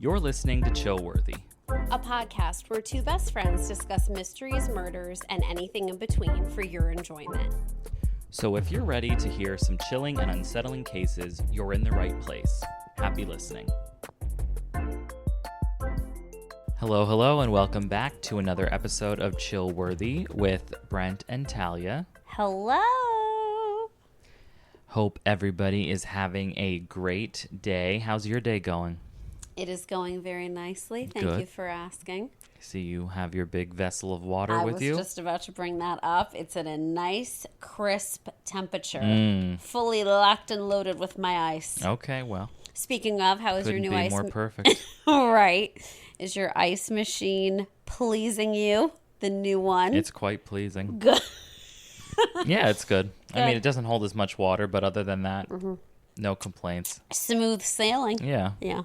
You're listening to Chillworthy, a podcast where two best friends discuss mysteries, murders, and anything in between for your enjoyment. So if you're ready to hear some chilling and unsettling cases, you're in the right place. Happy listening. Hello, and welcome back to another episode of Chillworthy with Brent and Talia. Hello! Hope everybody is having a great day. How's your day going? It is going very nicely. Thank you for asking. I see you have your big vessel of water with you. I was just about to bring that up. It's at a nice, crisp temperature. Fully locked and loaded with my ice. Okay, well. Speaking of, how is your new ice? Couldn't be more perfect. Right. Is your ice machine pleasing you? The new one? It's quite pleasing. Good. Yeah, it's good. I mean, it doesn't hold as much water, but other than that, no complaints. Smooth sailing. Yeah. Yeah.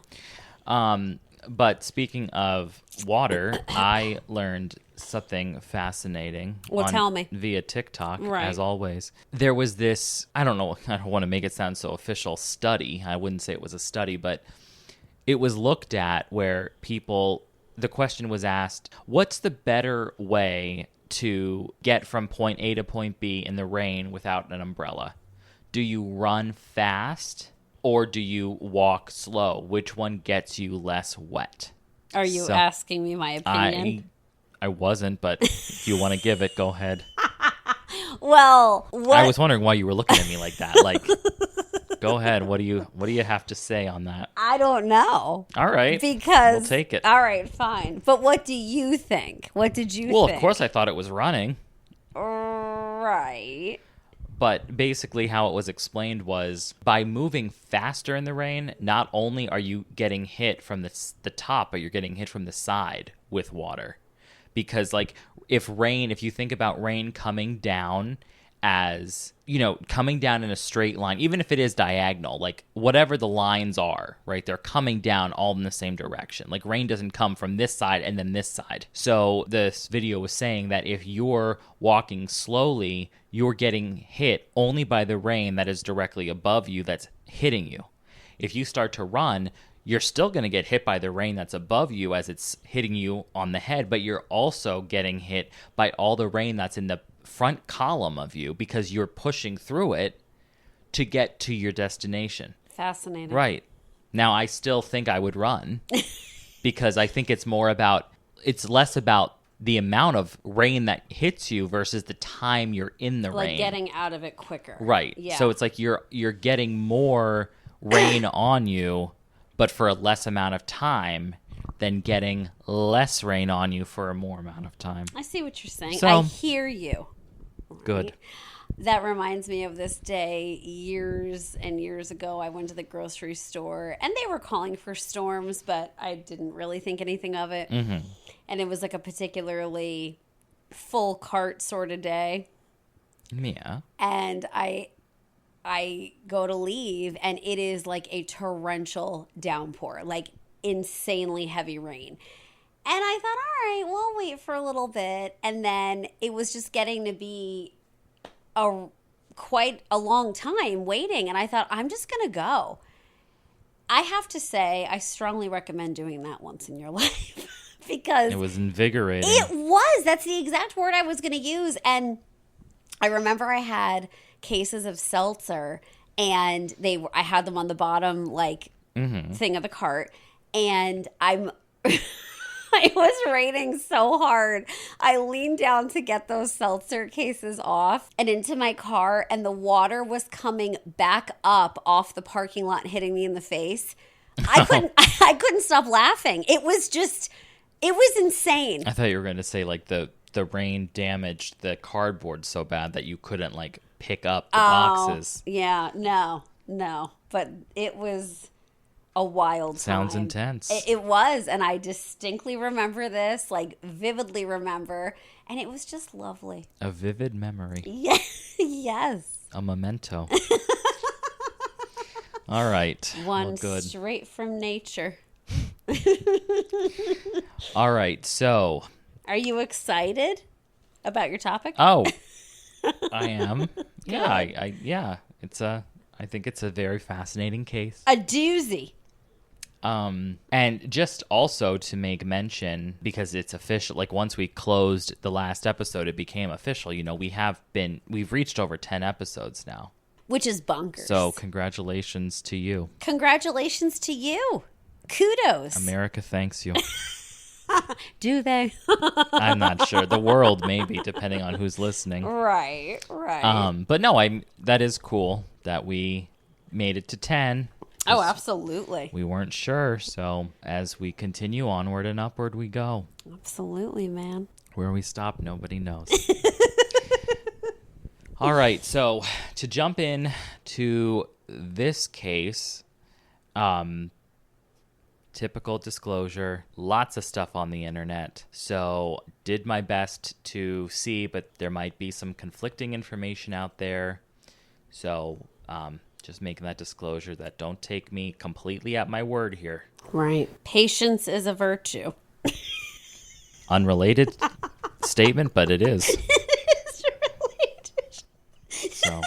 But speaking of water, I learned something fascinating. Well, tell me. Via TikTok, right. As always. There was this, I don't want to make it sound so official, study. I wouldn't say it was a study, but it was looked at where the question was asked, what's the better way to get from point A to point B in the rain without an umbrella? Do you run fast or do you walk slow? Which one gets you less wet? Are you asking me my opinion? I wasn't, but if you want to give it, go ahead. Well, I was wondering why you were looking at me like that. Like, go ahead. What do you have to say on that? I don't know. All right. Because we'll take it. All right, fine. But what do you think? What did you think? Well, of course I thought it was running. Right. But basically how it was explained was by moving faster in the rain, not only are you getting hit from the top, but you're getting hit from the side with water. Because like if you think about rain coming down as, coming down in a straight line, even if it is diagonal, like whatever the lines are, right? They're coming down all in the same direction. Like rain doesn't come from this side and then this side. So this video was saying that if you're walking slowly, you're getting hit only by the rain that is directly above you that's hitting you. If you start to run, you're still going to get hit by the rain that's above you as it's hitting you on the head, but you're also getting hit by all the rain that's in the front column of you because you're pushing through it to get to your destination. Fascinating. Right. Now, I still think I would run because I think it's less about the amount of rain that hits you versus the time you're in the rain. Like getting out of it quicker. Right. Yeah. So it's like you're getting more rain on you, but for a less amount of time than getting less rain on you for a more amount of time. I see what you're saying. So, I hear you. Good. Right? That reminds me of this day years and years ago. I went to the grocery store, and they were calling for storms, but I didn't really think anything of it. Mm-hmm. And it was like a particularly full cart sort of day. Yeah. And I go to leave, and it is like a torrential downpour, like insanely heavy rain. And I thought, all right, we'll wait for a little bit. And then it was just getting to be quite a long time waiting. And I thought, I'm just going to go. I have to say, I strongly recommend doing that once in your life. Because it was invigorating. It was. That's the exact word I was going to use. And I remember I had cases of seltzer, and I had them on the bottom thing of the cart. And it was raining so hard. I leaned down to get those seltzer cases off and into my car, and the water was coming back up off the parking lot and hitting me in the face. I couldn't stop laughing. It was insane. I thought you were going to say like the rain damaged the cardboard so bad that you couldn't like pick up the boxes. Yeah, no. But it was a wild Sounds time. Intense. It was, and I distinctly remember this, like vividly remember, and it was just lovely. A vivid memory. Yes. A memento. All right. One good. Straight from nature. All right, so. Are you excited about your topic? Oh, I am. Yeah, I think it's a very fascinating case. A doozy. And just also to make mention, because it's official, like once we closed the last episode, it became official. You know, we've reached over 10 episodes now. Which is bonkers. So congratulations to you. Congratulations to you. Kudos. America thanks you. Do they? I'm not sure. The world, maybe, depending on who's listening. Right. But no, that is cool that we made it to 10. Oh, absolutely. We weren't sure, so as we continue onward and upward we go. Absolutely, man. Where we stop, nobody knows. All right, so to jump in to this case, typical disclosure, lots of stuff on the internet. So did my best to see, but there might be some conflicting information out there. So just making that disclosure that don't take me completely at my word here. Right. Patience is a virtue. Unrelated statement, but it is. It's related. So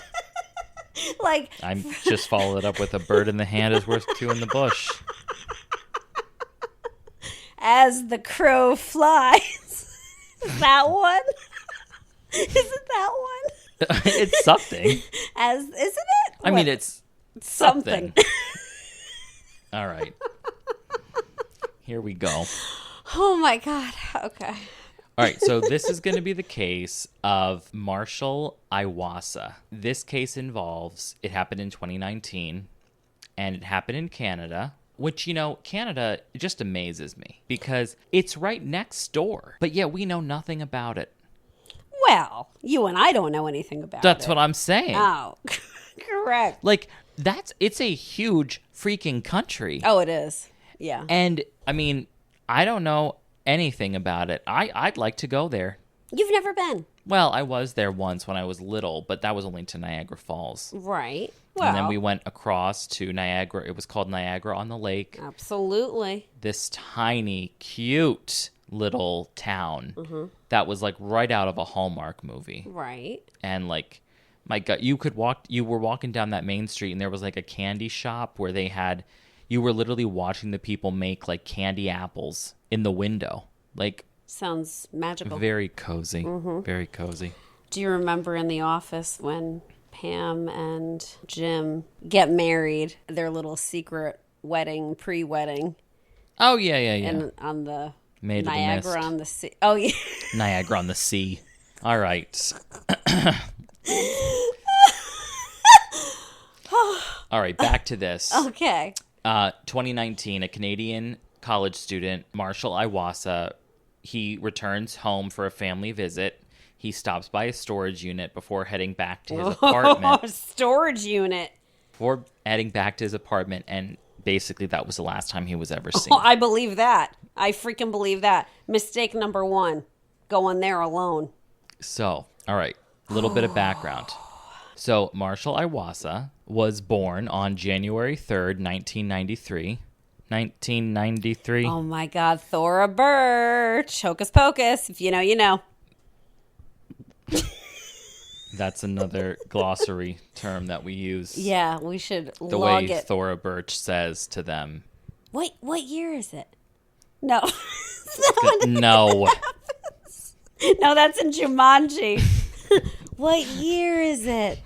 Like, I'm just followed it up with a bird in the hand is worth two in the bush. as the crow flies. Is that one? Is it that one? It's something. Isn't it? I mean, it's something. All right. Here we go. Oh my God. Okay. All right, so this is going to be the case of Marshal Iwaas. This case it happened in 2019, and it happened in Canada, which, you know, Canada just amazes me because it's right next door, but yet we know nothing about it. Well, you and I don't know anything about it. That's what I'm saying. Oh, correct. Like, it's a huge freaking country. Oh, it is. Yeah. And, I mean, I don't know anything about it. I'd like to go there. You've never been. Well, I was there once when I was little, but that was only to Niagara Falls. Right. Well, And then we went across to Niagara. It was called Niagara on the Lake. Absolutely. This tiny, cute little town that was like right out of a Hallmark movie. Right. And like, my God, you were walking down that main street and there was like a candy shop where you were literally watching the people make like candy apples in the window. Like, sounds magical. very cozy. Very cozy. Do you remember in The Office when Pam and Jim get married, their little secret wedding, pre-wedding? Oh, yeah. And on the Made of the Niagara mist. on the sea. Oh, yeah. Niagara on the sea. All right. All right, back to this. Okay. 2019, a Canadian college student, Marshal Iwaas, he returns home for a family visit. He stops by a storage unit before heading back to his apartment. Storage unit. Before heading back to his apartment, and basically that was the last time he was ever seen. Oh, I believe that. I freaking believe that. Mistake number one, going there alone. So, all right, a little bit of background. So, Marshal Iwaas was born on January 3rd, 1993. 1993. Oh my God, Thora Birch. Hocus pocus. If you know, you know. That's another glossary term that we use. Yeah, we should The log way it. Thora Birch says to them. Wait, what year is it? No. No. No, that's in Jumanji. What year is it?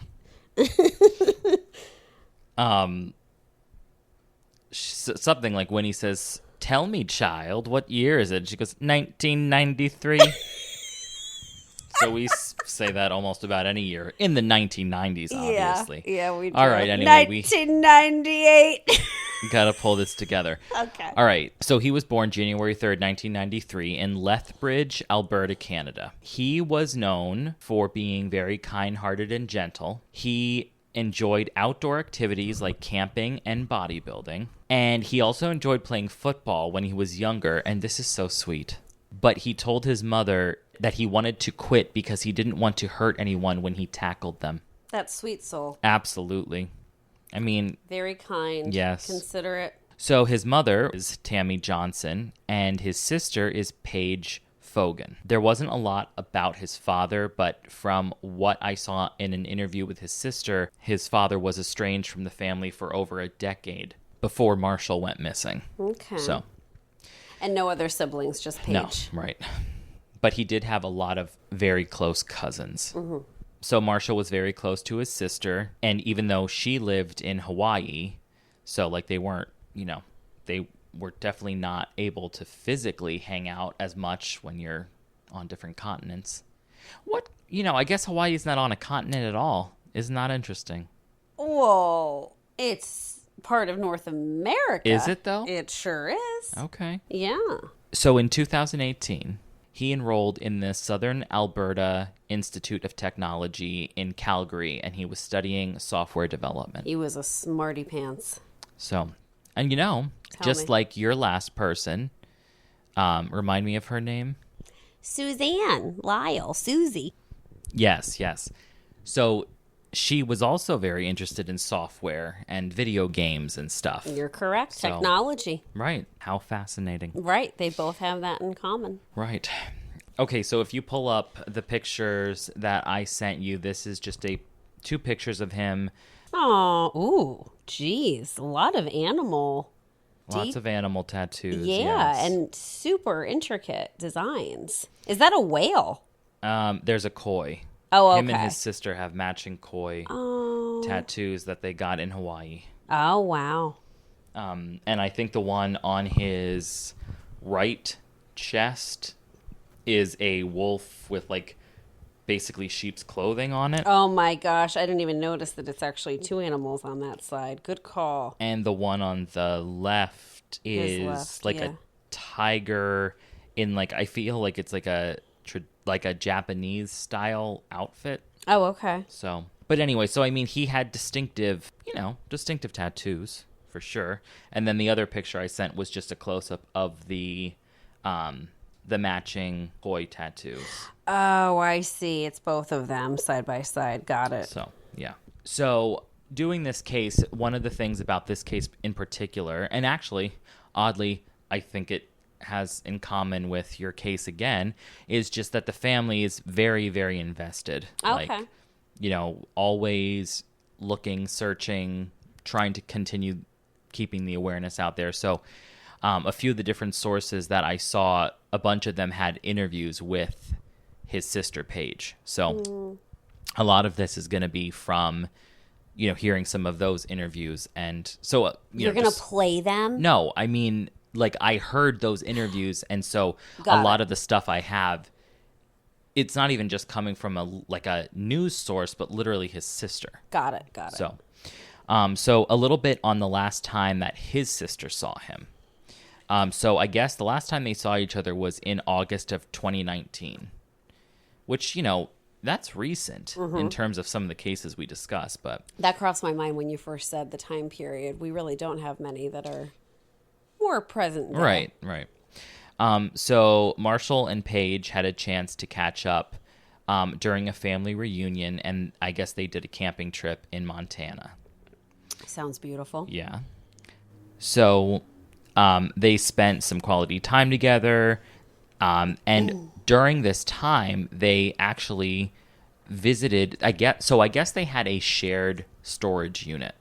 Something like when he says, "Tell me, child, what year is it?" She goes, 1993. So we say that almost about any year in the 1990s, obviously. Yeah, we do. All right, anyway, 1998. we got to pull this together. Okay. All right, so he was born January 3rd, 1993 in Lethbridge, Alberta, Canada. He was known for being very kind-hearted and gentle. He enjoyed outdoor activities like camping and bodybuilding. And he also enjoyed playing football when he was younger, and this is so sweet. But he told his mother that he wanted to quit because he didn't want to hurt anyone when he tackled them. That sweet soul. Absolutely. I mean, Very kind. Yes. Considerate. so his mother is Tammy Johnson, and his sister is Paige Fogan. There wasn't a lot about his father, but from what I saw in an interview with his sister, his father was estranged from the family for over a decade. before Marshall went missing. Okay. So, and no other siblings, just Paige. no, right. But he did have a lot of very close cousins. So Marshall was very close to his sister, and even though she lived in Hawaii, so like they weren't, they were definitely not able to physically hang out as much when you're on different continents. I guess Hawaii is not on a continent at all. Isn't that interesting? Whoa, it's part of North America. Is it, though? It sure is. Okay. Yeah. So in 2018, he enrolled in the Southern Alberta Institute of Technology in Calgary, and he was studying software development. He was a smarty pants. So, and just like your last person, remind me of her name? Suzanne Lyle, Susie. Yes. So she was also very interested in software and video games and stuff. You're correct. Technology. Right. How fascinating. Right. They both have that in common. Right. Okay, so if you pull up the pictures that I sent you, this is just two pictures of him. Oh, ooh, geez. A lot of animal. Lots of animal tattoos. Yeah, yes. And super intricate designs. Is that a whale? There's a koi. Oh, okay. Him and his sister have matching koi tattoos that they got in Hawaii. Oh, wow. And I think the one on his right chest is a wolf with basically sheep's clothing on it. Oh my gosh, I didn't even notice that it's actually two animals on that side. Good call. And the one on the left is a tiger in I feel like it's like a Japanese style outfit. Oh, okay. So, but anyway, so I mean he had distinctive tattoos for sure. And then the other picture I sent was just a close up of the matching koi tattoos. Oh, I see. It's both of them side by side. Got it. So, yeah. So, doing this case, one of the things about this case in particular, and actually, oddly, I think it has in common with your case again, is just that the family is very, very invested. Okay. Always looking, searching, trying to continue keeping the awareness out there. So, a few of the different sources that I saw, a bunch of them had interviews with his sister Paige. So a lot of this is going to be from, hearing some of those interviews. And so, you're going to play them? No, I mean, I heard those interviews. And so a lot of the stuff I have, it's not even just coming from a news source, but literally his sister. Got it. So a little bit on the last time that his sister saw him. So I guess the last time they saw each other was in August of 2019, which, that's recent in terms of some of the cases we discussed. But that crossed my mind when you first said the time period. We really don't have many that are more present there. Right. So Marshall and Paige had a chance to catch up during a family reunion, and I guess they did a camping trip in Montana. Sounds beautiful. Yeah. So they spent some quality time together, and during this time, they actually visited. I guess they had a shared storage unit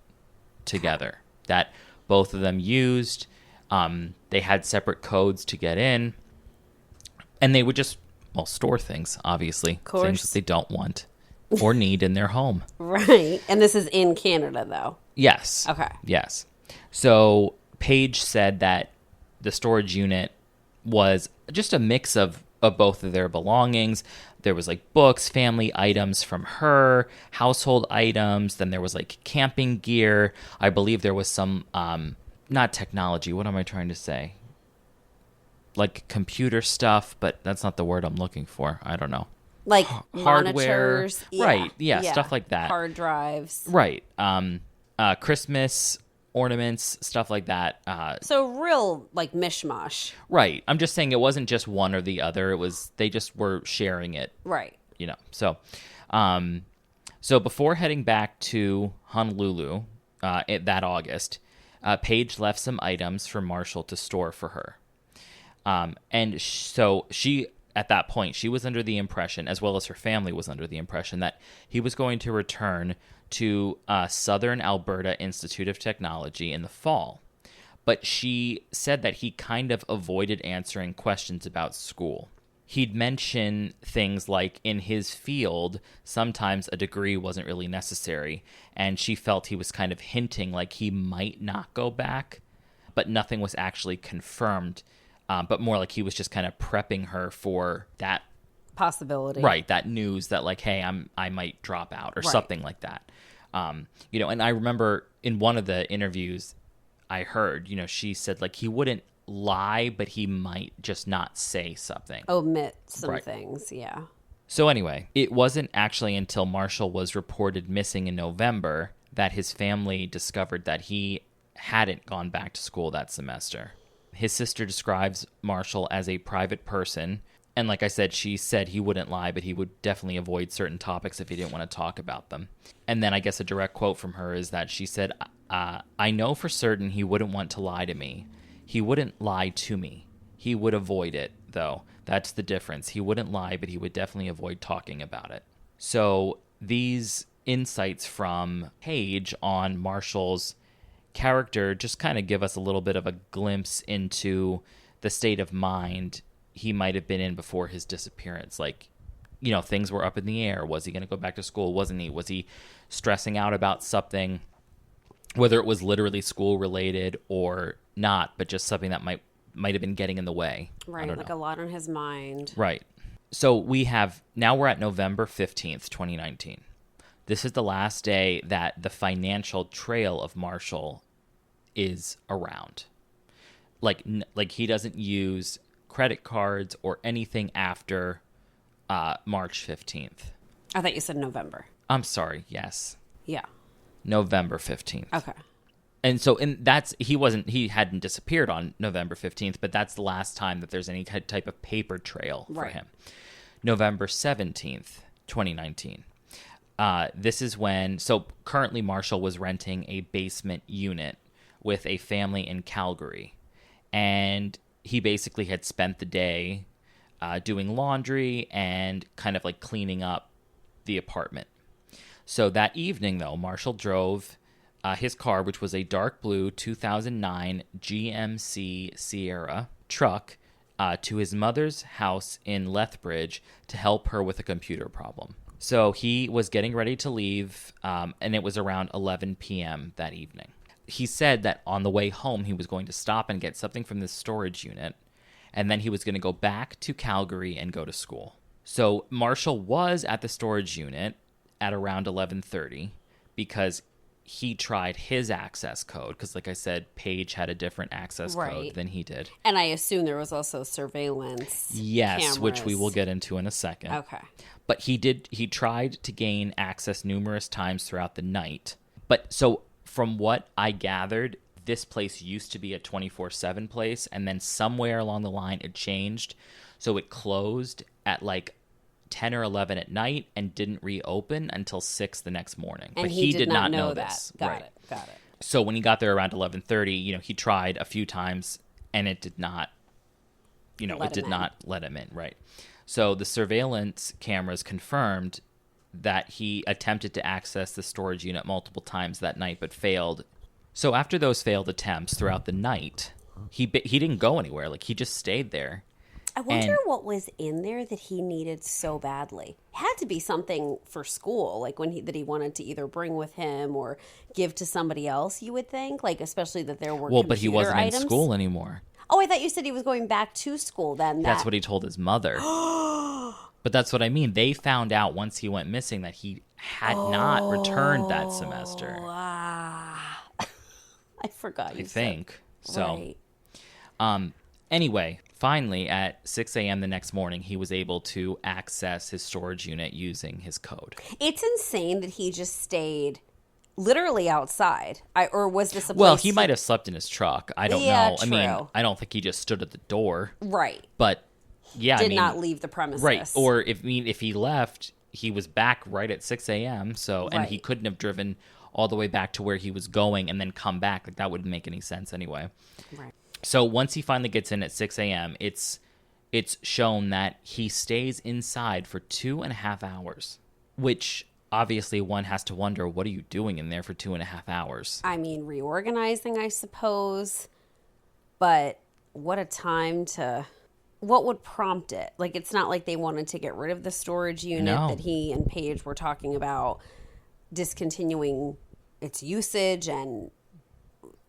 together that both of them used. They had separate codes to get in, and they would just store things. Obviously, things that they don't want or need in their home. Right, and this is in Canada, though. Yes. Okay. Yes. So Paige said that the storage unit was just a mix of both of their belongings. There was books, family items from her, household items. Then there was camping gear. I believe there was some, not technology. What am I trying to say? Computer stuff, but that's not the word I'm looking for. I don't know. Hardware. Monitors. Right. Yeah. Stuff like that. Hard drives. Right. Christmas ornaments, stuff like that. So real mishmash. Right. I'm just saying it wasn't just one or the other. They just were sharing it. Right. So, so before heading back to Honolulu that August, Paige left some items for Marshall to store for her. And so she, at that point, she was under the impression, as well as her family was under the impression, that he was going to return to Southern Alberta Institute of Technology in the fall. But she said that he kind of avoided answering questions about school. He'd mention things like in his field, sometimes a degree wasn't really necessary, and she felt he was kind of hinting like he might not go back, but nothing was actually confirmed, but more like he was just kind of prepping her for that possibility. Right, that news that like, hey, I might drop out or something like that. And I remember in one of the interviews I heard, she said like he wouldn't lie, but he might just not say something. Omit some things, yeah. So anyway, it wasn't actually until Marshall was reported missing in November that his family discovered that he hadn't gone back to school that semester. His sister describes Marshall as a private person. And like I said, she said he wouldn't lie, but he would definitely avoid certain topics if he didn't want to talk about them. And then I guess a direct quote from her is that she said, I know for certain he wouldn't want to lie to me. He wouldn't lie to me. He would avoid it, though. That's the difference. He wouldn't lie, but he would definitely avoid talking about it. So these insights from Paige on Marshall's character just kind of give us a little bit of a glimpse into the state of mind he might have been in before his disappearance. Like, things were up in the air. Was he going to go back to school? Wasn't he? Was he stressing out about something, whether it was literally school related or not, but just something that might have been getting in the way? Right, like a lot on his mind. Right. So we're at November 15th, 2019. This is the last day that the financial trail of Marshall is around. Like he doesn't use credit cards or anything after March 15th. I thought you said November. I'm sorry. Yes. Yeah. November 15th. Okay. And so, he hadn't disappeared on November 15th, but that's the last time that there's any type of paper trail for him. November 17th, 2019. This is when, so currently Marshall was renting a basement unit with a family in Calgary. And he basically had spent the day doing laundry and kind of like cleaning up the apartment. So that evening, though, Marshall drove his car, which was a dark blue 2009 GMC Sierra truck, to his mother's house in Lethbridge to help her with a computer problem. So he was getting ready to leave, and it was around 11 p.m. that evening. He said that on the way home, he was going to stop and get something from this storage unit, and then he was going to go back to Calgary and go to school. So Marshall was at the storage unit at around 11:30 because he tried his access code, because like I said, Paige had a different access code than he did. And I assume there was also surveillance cameras. Which we will get into in a second. Okay. But he tried to gain access numerous times throughout the night. But so from what I gathered, this place used to be a 24/7 place, and then somewhere along the line it changed. So it closed at like 10 or 11 at night and didn't reopen until 6 the next morning. And but he did not know that. this. Got it. So when he got there around 11:30, he tried a few times and it did not, let him in, right? So the surveillance cameras confirmed that he attempted to access the storage unit multiple times that night but failed. So after those failed attempts throughout the night, he didn't go anywhere. Like, he just stayed there. I wonder what was in there that he needed so badly. It had to be something for school, like that he wanted to either bring with him or give to somebody else, you would think, like especially that there were computer but he wasn't items. in school anymore. Oh, I thought you said he was going back to school then. That's what he told his mother. But that's what I mean. They found out once he went missing that he had not returned that semester. I forgot you I think. said. So, right. Anyway, finally at 6 a.m. the next morning, he was able to access his storage unit using his code. It's insane that he just stayed literally outside. Or was this a place? Well, he might have slept in his truck. I don't know. True. I mean, I don't think he just stood at the door. Right. But yeah, Did not leave the premises. Right. Or if he left, he was back right at 6 a.m. So, and he couldn't have driven all the way back to where he was going and then come back. Like, that wouldn't make any sense anyway. Right. So once he finally gets in at 6 a.m., it's shown that he stays inside for 2.5 hours, which obviously one has to wonder, what are you doing in there for 2.5 hours? I mean, reorganizing, I suppose. But what a time to... What would prompt it? Like, it's not like they wanted to get rid of the storage unit that he and Paige were talking about discontinuing its usage, and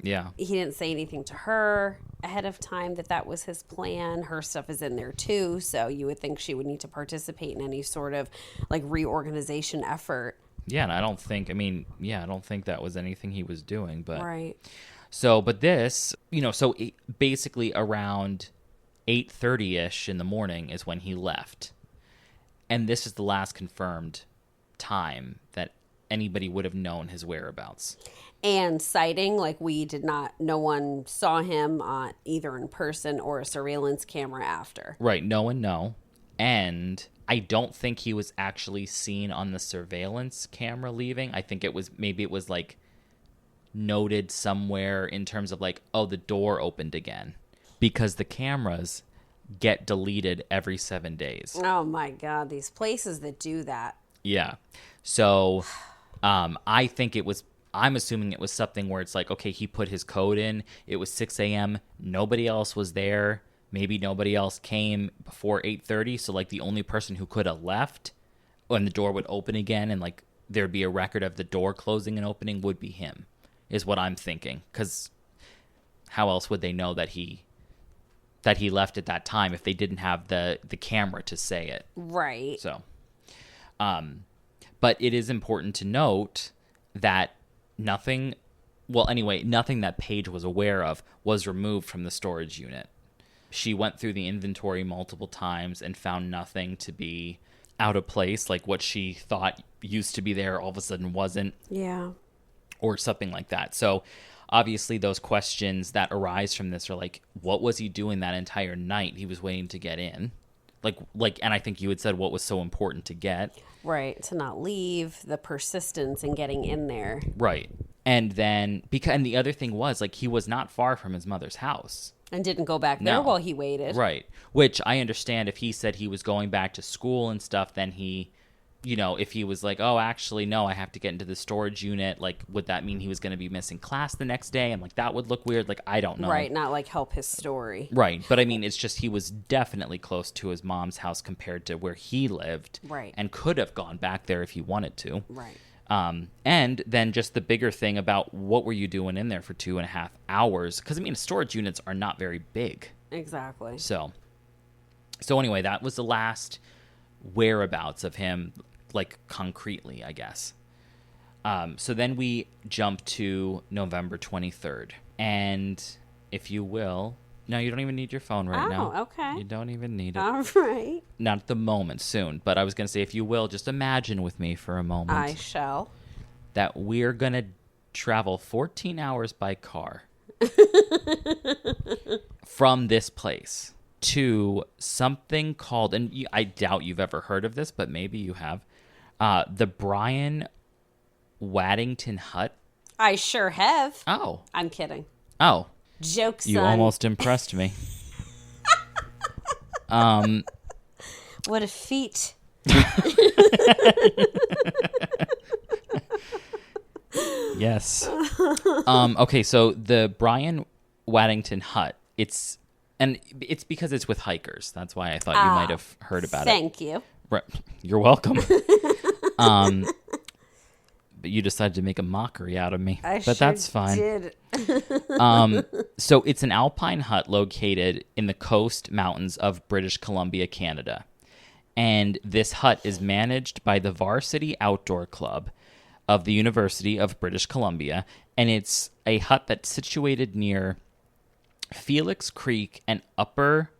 he didn't say anything to her ahead of time that was his plan. Her stuff is in there too, so you would think she would need to participate in any sort of like reorganization effort. Yeah, and I don't think that was anything he was doing, but right. So, but this, so basically around 8:30ish in the morning is when he left. And this is the last confirmed time that anybody would have known his whereabouts. And sighting, like no one saw him either in person or a surveillance camera after. Right, no one know. And I don't think he was actually seen on the surveillance camera leaving. I think it was like noted somewhere in terms of like, oh, the door opened again. Because the cameras get deleted every 7 days. Oh my God, these places that do that. Yeah. So I'm assuming it was something where it's like, okay, he put his code in. It was 6 a.m. Nobody else was there. Maybe nobody else came before 8:30. So like the only person who could have left when the door would open again and like there'd be a record of the door closing and opening would be him, is what I'm thinking. Because how else would they know that he left at that time if they didn't have the camera to say it? Right. So, but it is important to note that nothing that Paige was aware of was removed from the storage unit. She went through the inventory multiple times and found nothing to be out of place, like what she thought used to be there all of a sudden wasn't. Yeah. Or something like that. So obviously those questions that arise from this are like, what was he doing that entire night he was waiting to get in? Like, and I think you had said what was so important to get. Right, to not leave, the persistence in getting in there. Right. And then, and the other thing was, like, he was not far from his mother's house. And didn't go back there while he waited. Right. Which I understand if he said he was going back to school and stuff, then he, if he was like, oh, actually, no, I have to get into the storage unit, like, would that mean he was going to be missing class the next day? And, like, that would look weird. Like, I don't know. Right, not, like, help his story. Right. But, I mean, it's just he was definitely close to his mom's house compared to where he lived. Right. And could have gone back there if he wanted to. Right. And then just the bigger thing about what were you doing in there for 2.5 hours? Because, I mean, storage units are not very big. Exactly. So anyway, that was the last whereabouts of him, like, concretely, I guess. So then we jump to November 23rd. And if you will... No, you don't even need your phone right now. Oh, okay. You don't even need it. All right. Not at the moment, soon. But I was going to say, if you will, just imagine with me for a moment. I shall. That we're going to travel 14 hours by car from this place to something called, and I doubt you've ever heard of this, but maybe you have, the Brian Waddington Hut. I sure have. Oh. I'm kidding. Oh. Joke, son. You almost impressed me. What a feat. Yes. Okay, so the Brian Waddington Hut, it's because it's with hikers. That's why I thought you might have heard about it. Thank you. Right. You're welcome. But you decided to make a mockery out of me. But that's fine. Did. So it's an alpine hut located in the coast mountains of British Columbia, Canada. And this hut is managed by the Varsity Outdoor Club of the University of British Columbia. And it's a hut that's situated near Felix Creek and Upper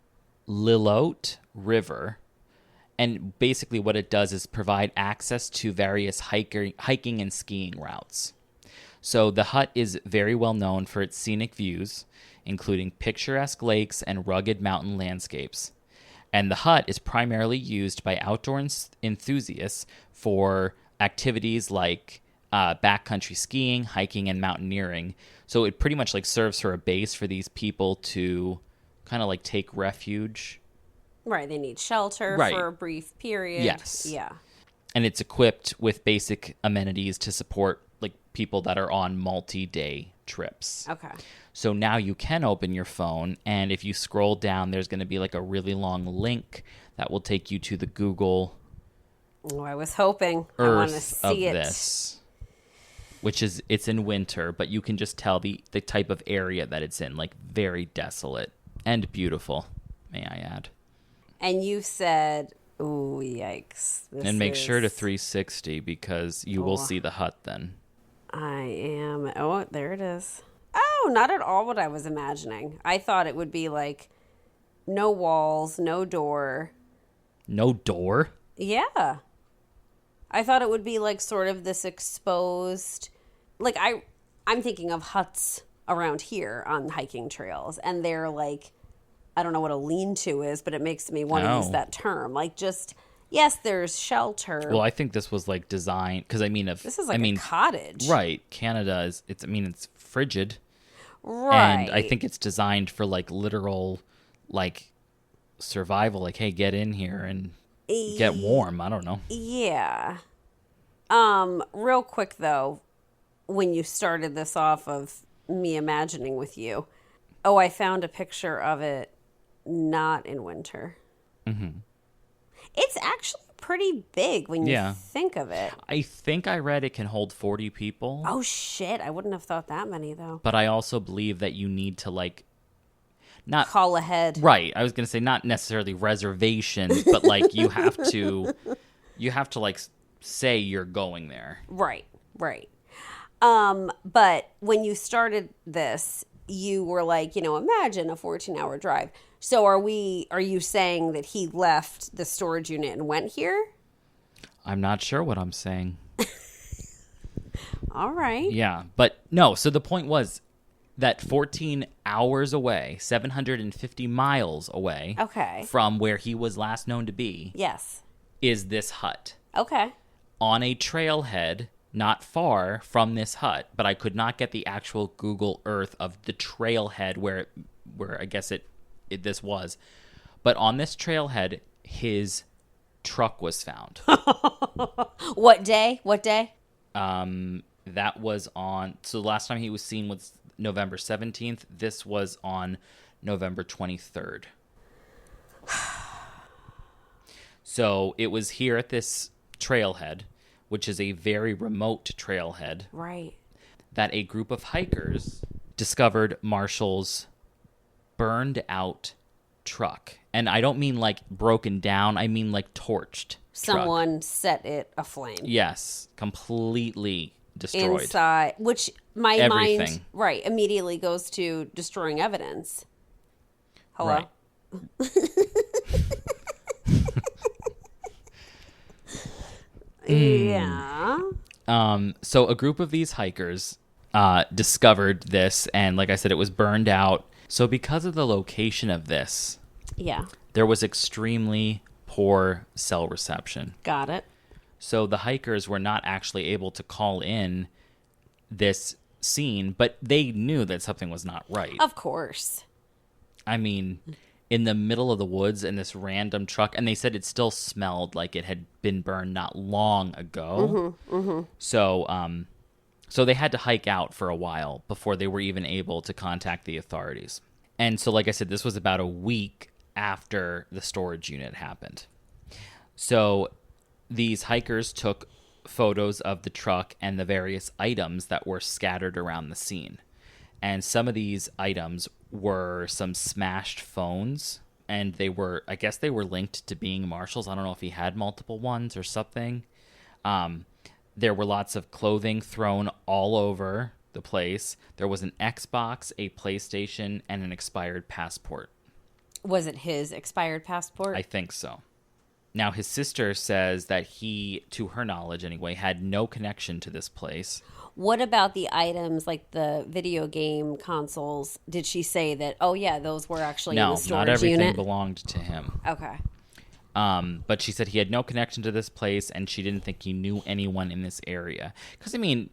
Lillooet River. And basically what it does is provide access to various hiking and skiing routes. So the hut is very well known for its scenic views, including picturesque lakes and rugged mountain landscapes. And the hut is primarily used by outdoor enthusiasts for activities like backcountry skiing, hiking, and mountaineering. So it pretty much like serves for a base for these people to kind of like take refuge. Right, they need shelter for a brief period. Yes. Yeah. And it's equipped with basic amenities to support like people that are on multi-day trips. Okay. So now you can open your phone, and if you scroll down, there's going to be like a really long link that will take you to the Google Oh, I was hoping. I want to Earth of see it. this, which is, it's in winter, but you can just tell the type of area that it's in, like very desolate and beautiful, may I add. And you said, ooh, yikes. And make sure to 360 because you will Oh. see the hut then. I am. Oh, there it is. Oh, not at all what I was imagining. I thought it would be like no walls, no door. No door? Yeah. I thought it would be like sort of this exposed, like I'm thinking of huts around here on hiking trails, and they're like, I don't know what a lean-to is, but it makes me want to use that term. Like just, yes, there's shelter. Well, I think this was like designed, because I mean, This is like a cottage. Right. Canada is, it's frigid. Right. And I think it's designed for like literal, like survival. Like, hey, get in here and get warm. I don't know. Yeah. Real quick though, when you started this off of me imagining with you, oh, I found a picture of it not in winter. Mm-hmm. It's actually pretty big when you think of it. I think I read it can hold 40 people. Oh shit, I wouldn't have thought that many though. But I also believe that you need to like not call ahead. Right. I was going to say not necessarily reservations, but like you have to like say you're going there. Right. But when you started this, you were like, imagine a 14-hour drive. So are you saying that he left the storage unit and went here? I'm not sure what I'm saying. All right. Yeah, but no, so the point was that 14 hours away, 750 miles away from where he was last known to be. Yes. Is this hut. Okay. On a trailhead not far from this hut, but I could not get the actual Google Earth of the trailhead where I guess this was. But on this trailhead, his truck was found. What day? That was on, so the last time he was seen was November 17th. This was on November 23rd. So it was here at this trailhead, which is a very remote trailhead. Right. That a group of hikers discovered Marshall's burned out truck. And I don't mean like broken down, I mean like torched. Someone set it aflame. Yes, completely destroyed. Inside, which my Everything. mind, immediately goes to destroying evidence. Hello? Right. Yeah. So a group of these hikers discovered this, and like I said, it was burned out. So because of the location of this, there was extremely poor cell reception. Got it. So the hikers were not actually able to call in this scene, but they knew that something was not right. Of course. I mean, in the middle of the woods in this random truck, and they said it still smelled like it had been burned not long ago. Mm-hmm, mm-hmm. So they had to hike out for a while before they were even able to contact the authorities. And so, like I said, this was about a week after the storage unit happened. So these hikers took photos of the truck and the various items that were scattered around the scene. And some of these items were some smashed phones, and I guess they were linked to being Marshall's. I don't know if he had multiple ones or something. There were lots of clothing thrown all over the place. There was an Xbox, a PlayStation, and an expired passport. Was it his expired passport? I think so. Now, his sister says that he, to her knowledge anyway, had no connection to this place. What about the items like the video game consoles? Did she say that, oh yeah, those were actually in the storage unit? No, not everything belonged to him. Okay. But she said he had no connection to this place, and she didn't think he knew anyone in this area. Because, I mean,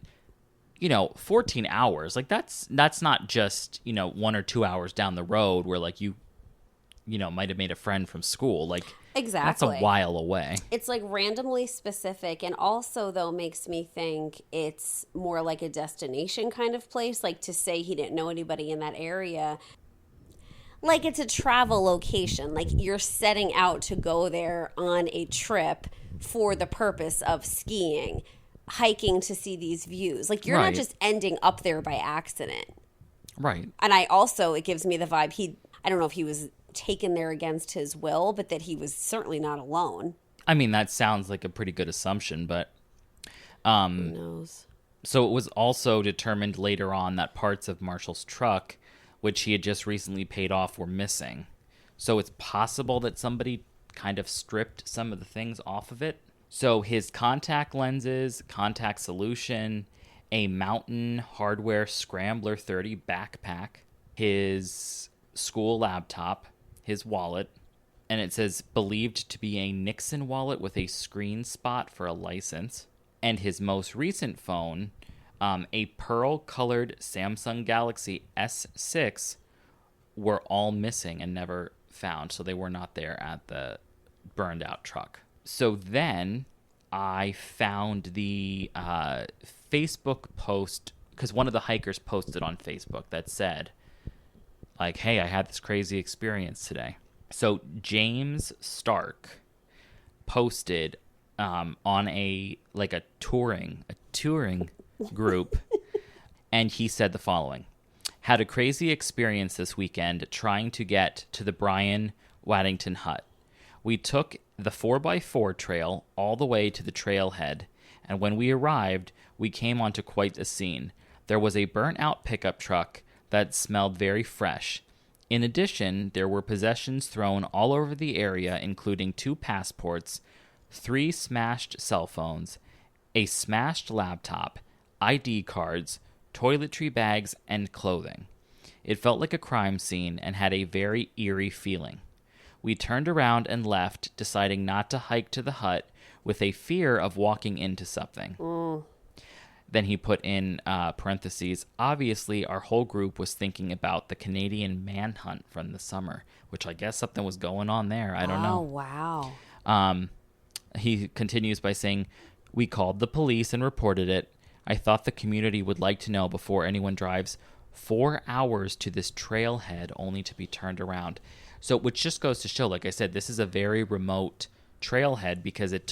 14 hours, like that's not just, 1 or 2 hours down the road where like you might have made a friend from school. Like Exactly. That's a while away. It's like randomly specific, and also though makes me think it's more like a destination kind of place, like to say he didn't know anybody in that area. Like it's a travel location, like you're setting out to go there on a trip for the purpose of skiing, hiking to see these views. Like you're not just ending up there by accident. Right. And it gives me the vibe I don't know if he was taken there against his will, but that he was certainly not alone. I mean, that sounds like a pretty good assumption, but who knows? So it was also determined later on that parts of Marshall's truck, which he had just recently paid off, were missing. So it's possible that somebody kind of stripped some of the things off of it. So his contact lenses, contact solution, a Mountain Hardware Scrambler 30 backpack, his school laptop, his wallet, and it says believed to be a Nixon wallet with a screen spot for a license, and his most recent phone, a pearl-colored Samsung Galaxy S6, were all missing and never found, so they were not there at the burned-out truck. So then I found the Facebook post, because one of the hikers posted on Facebook that said, like, hey, I had this crazy experience today. So James Stark posted on a touring group, and he said the following: had a crazy experience this weekend trying to get to the Brian Waddington hut. We took the 4x4 trail all the way to the trailhead, and when we arrived, we came onto quite a scene. There was a burnt-out pickup truck that smelled very fresh. In addition, there were possessions thrown all over the area, including 2 passports, 3 smashed cell phones, a smashed laptop, ID cards, toiletry bags, and clothing. It felt like a crime scene and had a very eerie feeling. We turned around and left, deciding not to hike to the hut with a fear of walking into something. Then he put in parentheses, obviously our whole group was thinking about the Canadian manhunt from the summer, which I guess something was going on there. I don't know. Oh, wow. He continues by saying, we called the police and reported it. I thought the community would like to know before anyone drives 4 hours to this trailhead only to be turned around. So, which just goes to show, like I said, this is a very remote trailhead because it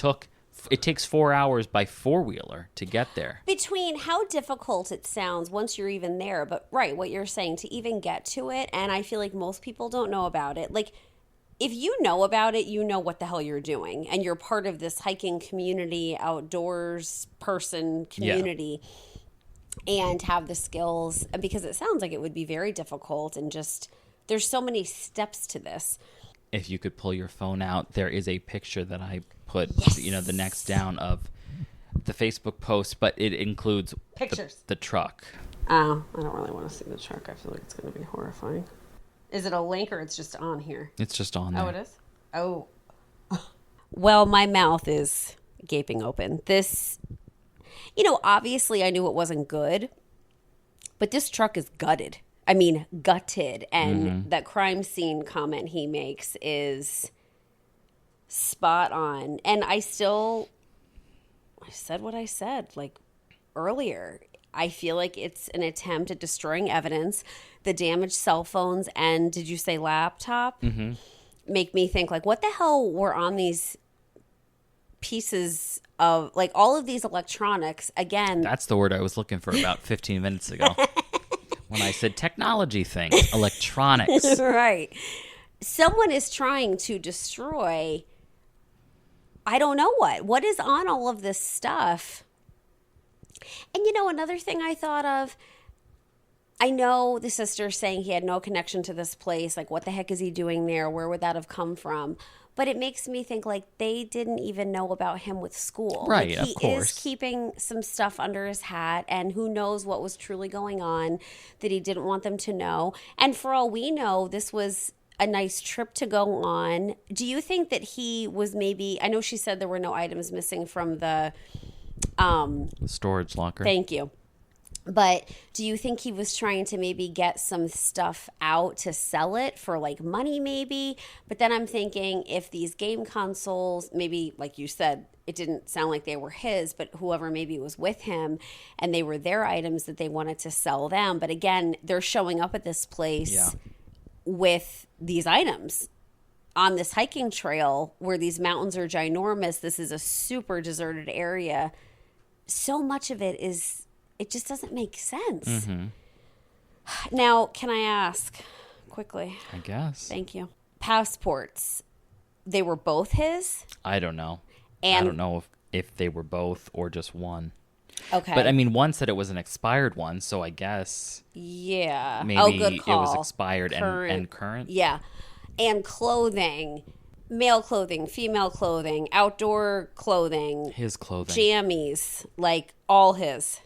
takes 4 hours by four-wheeler to get there. Between how difficult it sounds once you're even there, but right, what you're saying, to even get to it, and I feel like most people don't know about it. Like, if you know about it, you know what the hell you're doing, and you're part of this hiking community, outdoors person community, and have the skills, because it sounds like it would be very difficult, and just, there's so many steps to this. If you could pull your phone out, there is a picture that I put, the next down of the Facebook post, but it includes pictures. The truck. Oh, I don't really want to see the truck. I feel like it's going to be horrifying. Is it a link or it's just on here? It's just on there. Oh, it is? Oh. Well, my mouth is gaping open. This, obviously I knew it wasn't good, but this truck is gutted. I mean, gutted. And that crime scene comment he makes is spot on. And I said what I said, like, earlier. I feel like it's an attempt at destroying evidence. The damaged cell phones and, did you say laptop? Make me think, like, what the hell were on these pieces of, like, all of these electronics? Again. That's the word I was looking for about 15 minutes ago. When I said technology things, electronics. Right. Someone is trying to destroy, I don't know what is on all of this stuff. And another thing I thought of, I know the sister's saying he had no connection to this place. Like, what the heck is he doing there? Where would that have come from? But it makes me think, like, they didn't even know about him with school. Right, like, of course. He is keeping some stuff under his hat, and who knows what was truly going on that he didn't want them to know. And for all we know, this was a nice trip to go on. Do you think that he was maybe, I know she said there were no items missing from the storage locker. Thank you. But do you think he was trying to maybe get some stuff out to sell it for like money maybe? But then I'm thinking if these game consoles, maybe like you said, it didn't sound like they were his, but whoever maybe was with him and they were their items that they wanted to sell them. But again, they're showing up at this place with these items on this hiking trail where these mountains are ginormous. This is a super deserted area. So much of it is... It just doesn't make sense. Mm-hmm. Now, can I ask quickly? I guess. Thank you. Passports, they were both his? I don't know. And I don't know if they were both or just one. Okay. But I mean, one said it was an expired one, so I guess. Yeah. Maybe good call. it was expired and current. Yeah. And clothing. Male clothing, female clothing, outdoor clothing. His clothing. Jammies. Like all his.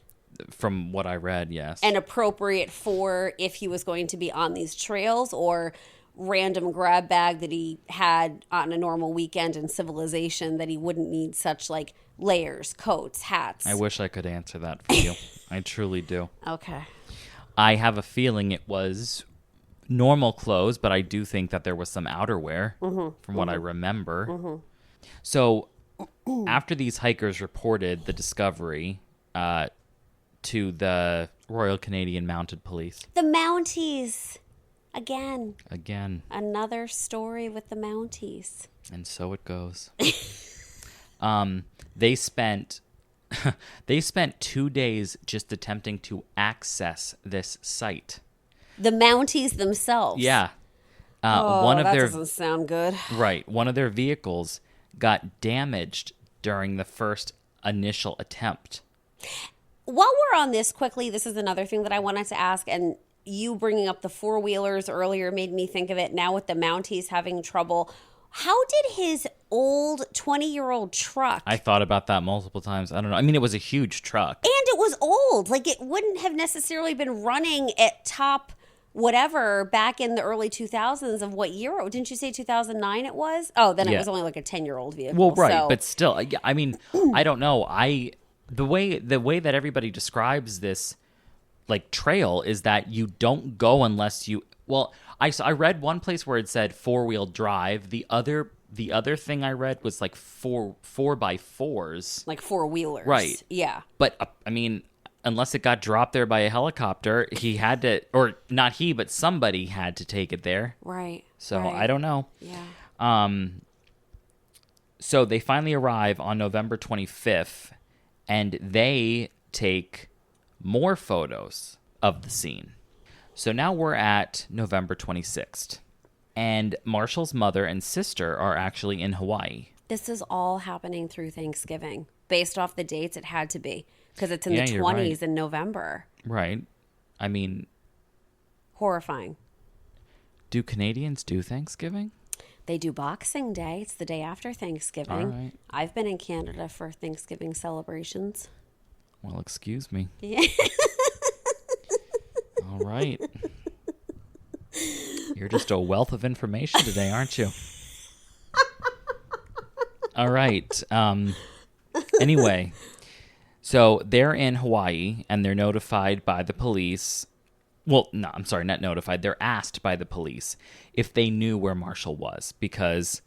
From what I read, yes. And appropriate for if he was going to be on these trails, or random grab bag that he had on a normal weekend in civilization that he wouldn't need such like layers, coats, hats. I wish I could answer that for you. I truly do. Okay. I have a feeling it was normal clothes, but I do think that there was some outerwear from what I remember. Mm-hmm. So after these hikers reported the discovery, to the Royal Canadian Mounted Police. The Mounties. Again. Another story with the Mounties. And so it goes. They spent 2 days just attempting to access this site. The Mounties themselves. Yeah. That doesn't sound good. Right. One of their vehicles got damaged during the first initial attempt. While we're on this quickly, this is another thing that I wanted to ask, and you bringing up the four-wheelers earlier made me think of it. Now with the Mounties having trouble, how did his old 20-year-old truck... I thought about that multiple times. I don't know. I mean, it was a huge truck. And it was old. Like, it wouldn't have necessarily been running at top whatever back in the early 2000s of what year? Didn't you say 2009 it was? Oh, then it was only like a 10-year-old vehicle. Well, right, but still, I mean, I don't know. The way that everybody describes this like trail is that you don't go unless you... Well, I read one place where it said 4-wheel drive. The other thing I read was like 4x4s. Like four-wheelers. Right. Yeah. But I mean, unless it got dropped there by a helicopter, he had to, or not he, but somebody had to take it there. Right. So right. I don't know. Yeah. So they finally arrive on November 25th. And they take more photos of the scene. So now we're at November 26th. And Marshall's mother and sister are actually in Hawaii. This is all happening through Thanksgiving. Based off the dates, it had to be. Because it's in the 20s right. in November. Right. I mean... Horrifying. Do Canadians do Thanksgiving? They do Boxing Day. It's the day after Thanksgiving. All right. I've been in Canada for Thanksgiving celebrations. Well, excuse me. Yeah. All right. You're just a wealth of information today, aren't you? All right. Anyway, so they're in Hawaii, and they're notified by the police. Well, no, I'm sorry, not notified. They're asked by the police if they knew where Marshall was, because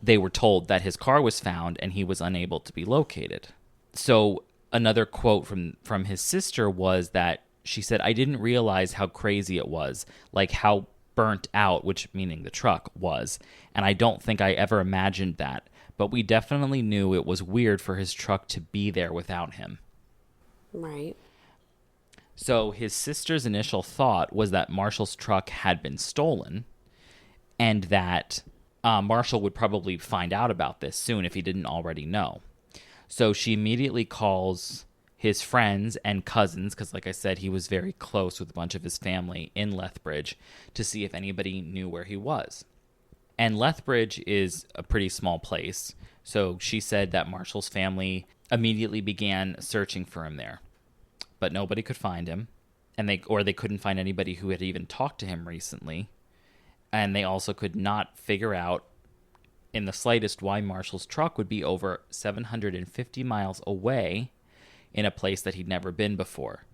they were told that his car was found and he was unable to be located. So another quote from his sister was that she said, "I didn't realize how crazy it was, like how burnt out," which meaning the truck was, "and I don't think I ever imagined that. But we definitely knew it was weird for his truck to be there without him." Right. So his sister's initial thought was that Marshall's truck had been stolen, and that Marshall would probably find out about this soon if he didn't already know. So she immediately calls his friends and cousins, because like I said, he was very close with a bunch of his family in Lethbridge, to see if anybody knew where he was. And Lethbridge is a pretty small place, so she said that Marshall's family immediately began searching for him there. But nobody could find him, and they couldn't find anybody who had even talked to him recently. And they also could not figure out in the slightest why Marshall's truck would be over 750 miles away in a place that he'd never been before.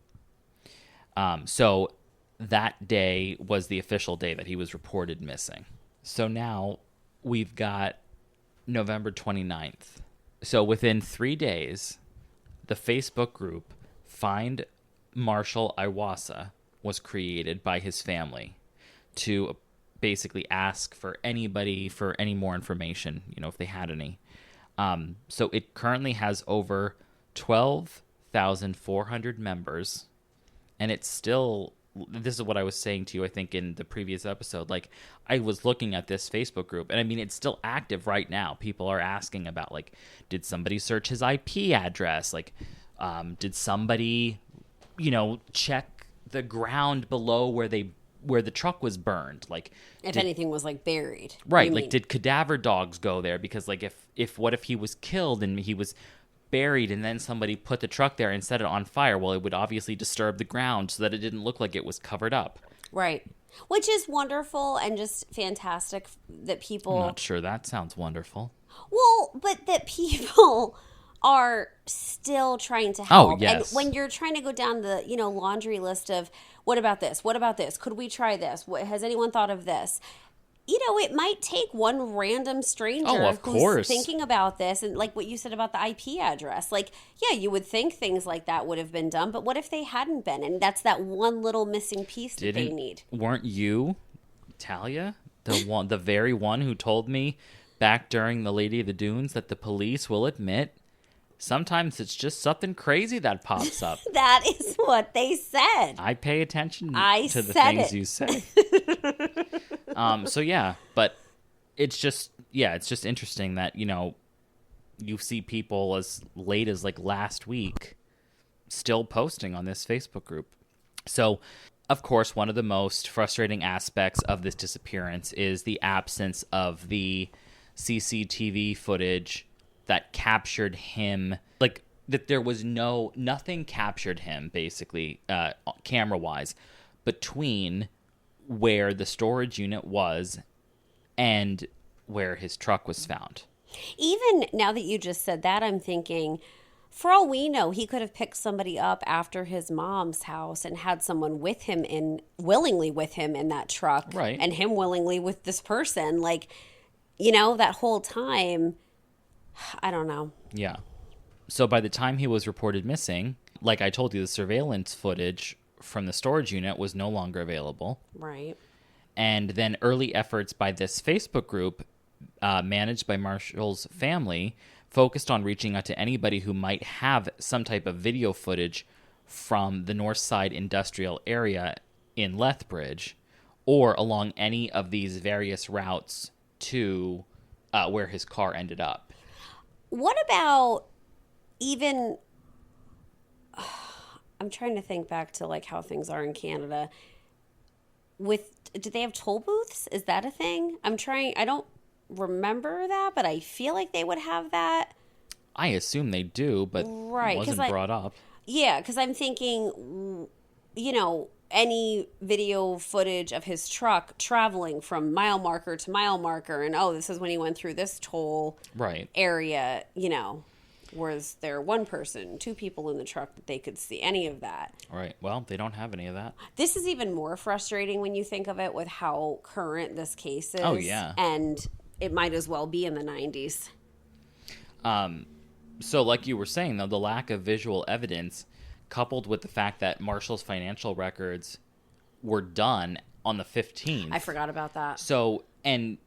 So that day was the official day that he was reported missing. So now we've got November 29th. So within 3 days, the Facebook group Find Marshal Iwaas was created by his family to basically ask for anybody for any more information, if they had any. So it currently has over 12,400 members, and it's still, this is what I was saying to you, I think, in the previous episode. Like, I was looking at this Facebook group, and I mean, it's still active right now. People are asking about, like, did somebody search his IP address? Like, did somebody, check the ground below where the truck was burned? Like, if anything was, like, buried. Right. Like, did cadaver dogs go there? Because, like, what if he was killed and he was buried and then somebody put the truck there and set it on fire? Well, it would obviously disturb the ground so that it didn't look like it was covered up. Right. Which is wonderful and just fantastic that people... I'm not sure that sounds wonderful. Well, but that people are still trying to help. Oh, yes. And when you're trying to go down the, laundry list of, what about this? What about this? Could we try this? Has anyone thought of this? It might take one random stranger who's thinking about this, and like what you said about the IP address. Like, yeah, you would think things like that would have been done, but what if they hadn't been? And that's that one little missing piece that they need. Weren't you, Talia, the very one who told me back during the Lady of the Dunes that the police will admit sometimes it's just something crazy that pops up? That is what they said. I pay attention to the things you say. So yeah, but it's just interesting that, you see people as late as like last week still posting on this Facebook group. So, of course, one of the most frustrating aspects of this disappearance is the absence of the CCTV footage that captured him, like that there was nothing captured him basically, camera-wise, between where the storage unit was and where his truck was found. Even now that you just said that, I'm thinking, for all we know, he could have picked somebody up after his mom's house and had someone willingly with him in that truck. Right. And him willingly with this person. Like, that whole time, I don't know. Yeah. So by the time he was reported missing, like I told you, the surveillance footage from the storage unit was no longer available. Right. And then early efforts by this Facebook group, managed by Marshal's family, focused on reaching out to anybody who might have some type of video footage from the North Side industrial area in Lethbridge or along any of these various routes to where his car ended up. What about even... I'm trying to think back to like how things are in Canada. Do they have toll booths? Is that a thing? I don't remember that, but I feel like they would have that. I assume they do, but right, it wasn't brought up. Yeah, because I'm thinking, any video footage of his truck traveling from mile marker to mile marker, and this is when he went through this toll area, was there one person, two people in the truck that they could see any of that? Right. Well, they don't have any of that. This is even more frustrating when you think of it with how current this case is. Oh, yeah. And it might as well be in the 90s. So like you were saying, though, the lack of visual evidence coupled with the fact that Marshal's financial records were done on the 15th. I forgot about that. So, and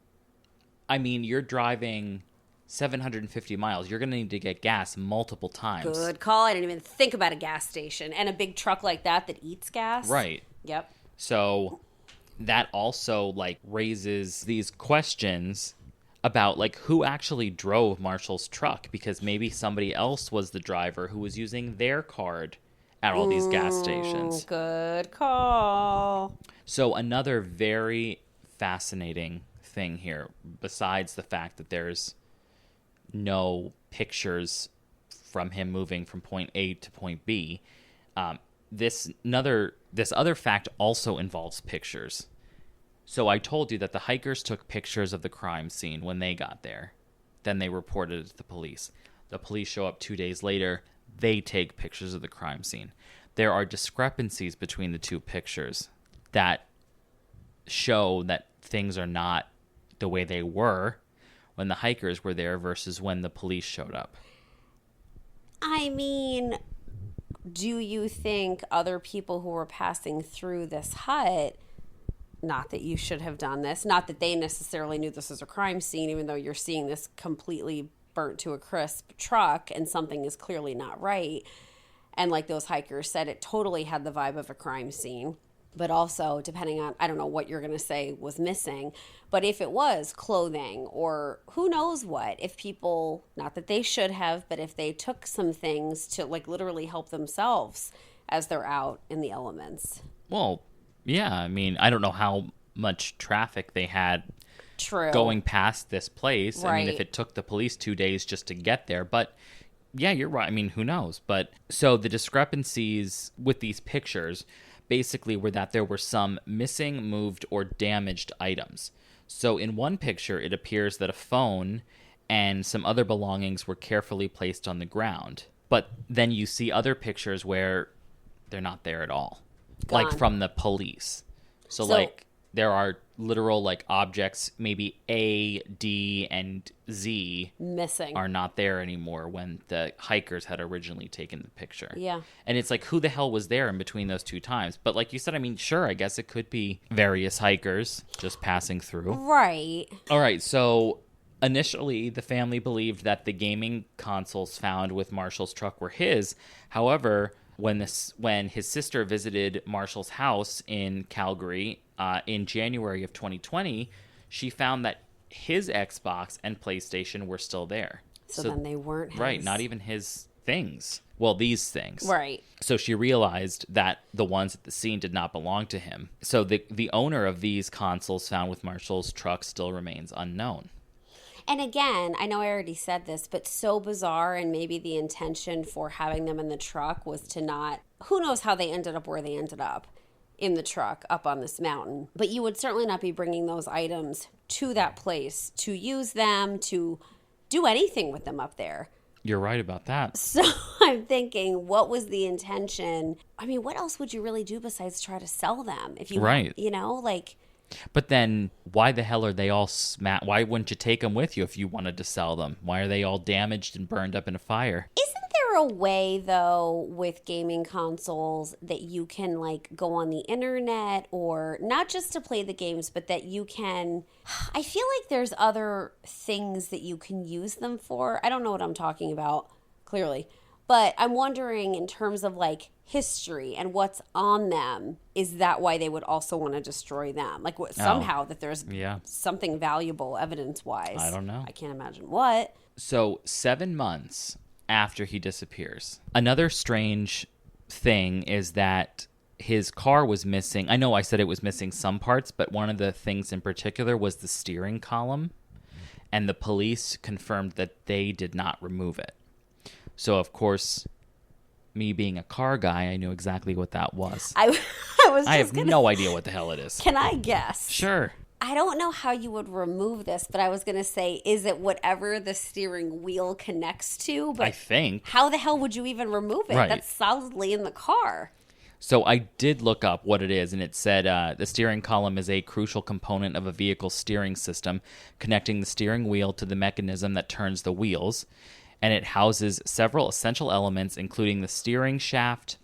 I mean, you're driving 750 miles. You're going to need to get gas multiple times. Good call. I didn't even think about a gas station and a big truck like that eats gas. Right. Yep. So that also like raises these questions about like who actually drove Marshal's truck, because maybe somebody else was the driver who was using their card at all these gas stations. Good call. So another very fascinating thing here, besides the fact that there's no pictures from him moving from point A to point B, this other fact also involves pictures. So I told you that the hikers took pictures of the crime scene when they got there. Then they reported it to the police. The police show up 2 days later. they take pictures of the crime scene. There are discrepancies between the two pictures that show that things are not the way they were when the hikers were there versus when the police showed up. I mean, do you think other people who were passing through this hut, not that you should have done this, not that they necessarily knew this was a crime scene, even though you're seeing this completely burnt to a crisp truck and something is clearly not right. And like those hikers said, it totally had the vibe of a crime scene. But also, depending on, I don't know what you're going to say was missing, but if it was clothing or who knows what, if people, not that they should have, but if they took some things to like literally help themselves as they're out in the elements. Well, yeah, I mean, I don't know how much traffic they had True. going past this place. Right. I mean, if it took the police 2 days just to get there, but yeah, you're right. I mean, who knows? But so the discrepancies with these pictures basically were that there were some missing, moved, or damaged items. So in one picture, it appears that a phone and some other belongings were carefully placed on the ground. But then you see other pictures where they're not there at all. Gone. Like from the police. So like there are literal like objects, maybe A, D, and Z missing are not there anymore when the hikers had originally taken the picture. Yeah. And it's like, who the hell was there in between those two times? But like you said, I mean, sure, I guess it could be various hikers just passing through. Right. All right, so initially, the family believed that the gaming consoles found with Marshall's truck were his. However, when his sister visited Marshall's house in Calgary in January of 2020, she found that his Xbox and PlayStation were still there. So then they weren't his. Right, not even his things. Well, these things. Right. So she realized that the ones at the scene did not belong to him. So the owner of these consoles found with Marshall's truck still remains unknown. And again, I know I already said this, but so bizarre, and maybe the intention for having them in the truck was to not, who knows how they ended up where they ended up in the truck up on this mountain. But you would certainly not be bringing those items to that place to use them, to do anything with them up there. You're right about that. So I'm thinking, what was the intention? I mean, what else would you really do besides try to sell them? If you, right. You know, like... But then, why the hell are they all why wouldn't you take them with you if you wanted to sell them? Why are they all damaged and burned up in a fire? Isn't there a way, though, with gaming consoles that you can, like, go on the internet or not just to play the games, but that you can... I feel like there's other things that you can use them for. I don't know what I'm talking about, clearly. But I'm wondering in terms of, like, history and what's on them, is that why they would also want to destroy them? Like, somehow that there's something valuable evidence-wise. I don't know. I can't imagine what. So 7 months after he disappears, another strange thing is that his car was missing. I know I said it was missing some parts, but one of the things in particular was the steering column, and the police confirmed that they did not remove it. So, of course, me being a car guy, I knew exactly what that was. I have no idea what the hell it is. Can I guess? Sure. I don't know how you would remove this, but I was going to say, is it whatever the steering wheel connects to? But I think. How the hell would you even remove it? Right. That's solidly in the car. So I did look up what it is, and it said the steering column is a crucial component of a vehicle's steering system, connecting the steering wheel to the mechanism that turns the wheels. And it houses several essential elements, including the steering shaft,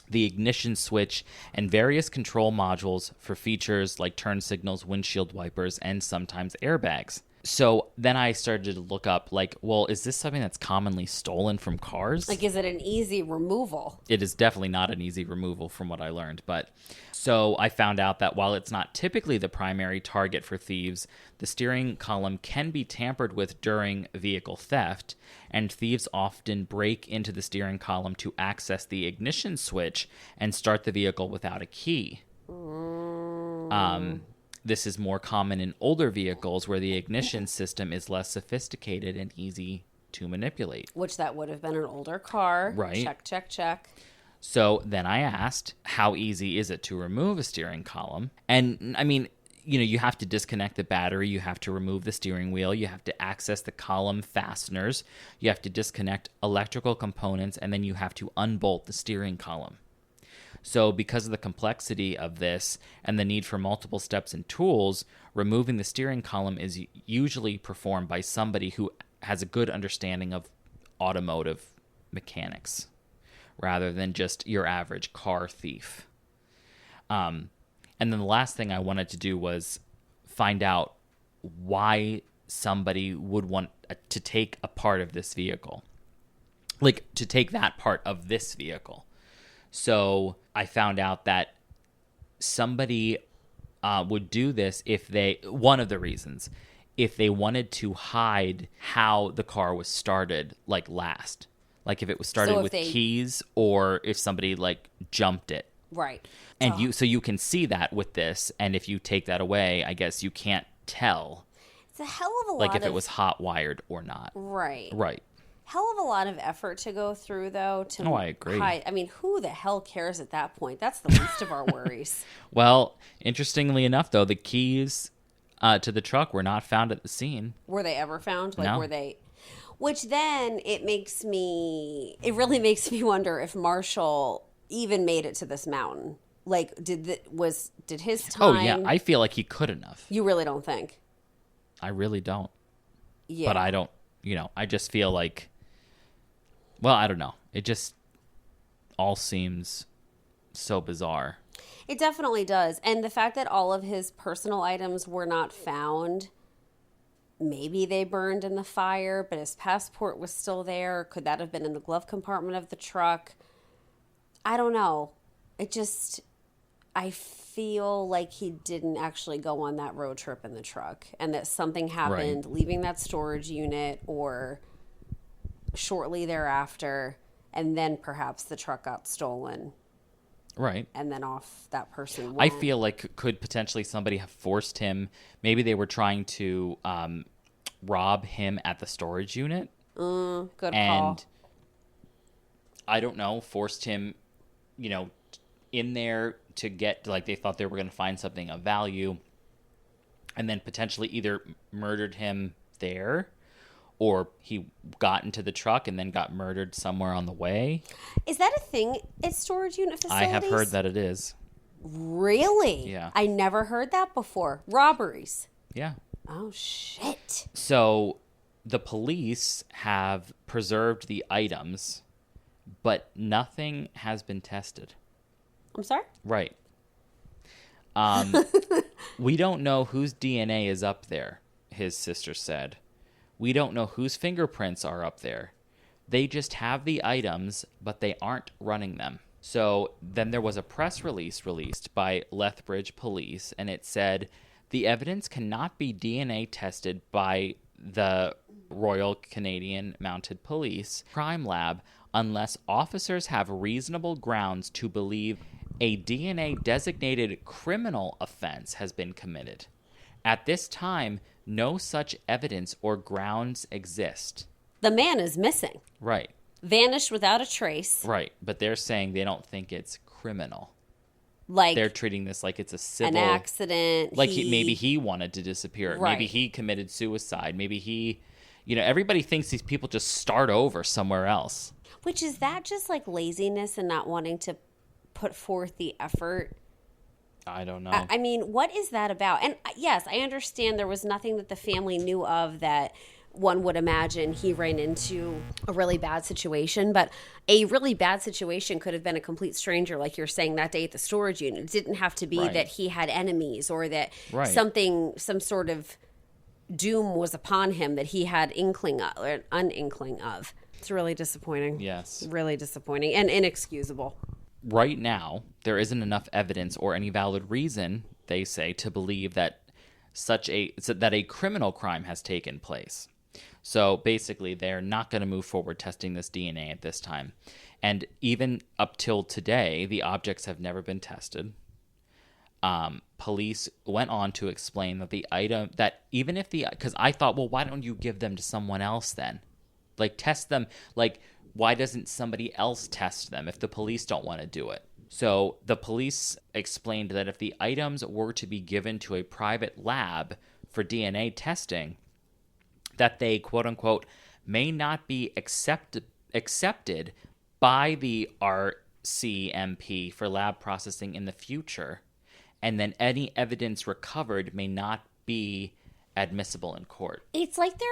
the ignition switch, and various control modules for features like turn signals, windshield wipers, and sometimes airbags. So then I started to look up, like, well, is this something that's commonly stolen from cars? Like, is it an easy removal? It is definitely not an easy removal from what I learned. But so I found out that while it's not typically the primary target for thieves, the steering column can be tampered with during vehicle theft, and thieves often break into the steering column to access the ignition switch and start the vehicle without a key. This is more common in older vehicles where the ignition system is less sophisticated and easy to manipulate. Which that would have been an older car. Right. Check, check, check. So then I asked, how easy is it to remove a steering column? And, I mean, you have to disconnect the battery, you have to remove the steering wheel, you have to access the column fasteners, you have to disconnect electrical components, and then you have to unbolt the steering column. So because of the complexity of this and the need for multiple steps and tools, removing the steering column is usually performed by somebody who has a good understanding of automotive mechanics rather than just your average car thief. And then the last thing I wanted to do was find out why somebody would want to take a part of this vehicle. Like, to take that part of this vehicle. So I found out that somebody would do this one of the reasons, if they wanted to hide how the car was started, like last. Like if it was started with keys or if somebody like jumped it. Right. And you can see that with this, and if you take that away, I guess you can't tell. It's a hell of a lot. Like if it was hot wired or not. Right. Right. Hell of a lot of effort to go through, though. I agree. I mean, who the hell cares at that point? That's the least of our worries. Well, interestingly enough, though, the keys to the truck were not found at the scene. Were they ever found? No. Were they? Which then it really makes me wonder if Marshall even made it to this mountain. Like, did his time? Oh yeah, I feel like he couldn't have. You really don't think? I really don't. Yeah. But I don't. I just feel like. Well, I don't know. It just all seems so bizarre. It definitely does, and the fact that all of his personal items were not found. Maybe they burned in the fire, but his passport was still there. Could that have been in the glove compartment of the truck? I don't know. I feel like he didn't actually go on that road trip in the truck and that something happened leaving that storage unit or shortly thereafter, and then perhaps the truck got stolen. Right. And then off that person went. I feel like could potentially somebody have forced him. Maybe they were trying to rob him at the storage unit. Good call. And I don't know, forced him, in there to get, like, they thought they were going to find something of value, and then potentially either murdered him there, or he got into the truck and then got murdered somewhere on the way. Is that a thing at storage unit facilities? I have heard that it is. Really? Yeah. I never heard that before. Robberies. Yeah. Oh, shit. So the police have preserved the items, but nothing has been tested. I'm sorry? Right. We don't know whose DNA is up there, his sister said. We don't know whose fingerprints are up there. They just have the items, but they aren't running them. So then there was a press release released by Lethbridge Police, and it said, the evidence cannot be DNA tested by the Royal Canadian Mounted Police Crime Lab unless officers have reasonable grounds to believe a DNA-designated criminal offense has been committed. At this time, no such evidence or grounds exist. The man is missing. Right. Vanished without a trace. Right. But they're saying they don't think it's criminal. Like they're treating this like it's a civil... an accident. Like maybe he wanted to disappear. Right. Maybe he committed suicide. Maybe he... everybody thinks these people just start over somewhere else. Which, is that just like laziness and not wanting to put forth the effort? I don't know. I mean, what is that about? And yes, I understand there was nothing that the family knew of that one would imagine he ran into a really bad situation. But a really bad situation could have been a complete stranger, like you're saying that day at the storage unit. It didn't have to be that he had enemies or that some sort of doom was upon him that he had inkling of, or an inkling of. It's really disappointing. Yes. Really disappointing and inexcusable. Right now, there isn't enough evidence or any valid reason, they say, to believe that a criminal crime has taken place. So basically, they're not going to move forward testing this DNA at this time. And even up till today, the objects have never been tested. Police went on to explain that because I thought, well, why don't you give them to someone else then? Like, test them. Like, why doesn't somebody else test them if the police don't want to do it? So the police explained that if the items were to be given to a private lab for DNA testing, that they, quote unquote, may not be accepted by the RCMP for lab processing in the future, and then any evidence recovered may not be admissible in court. It's like they're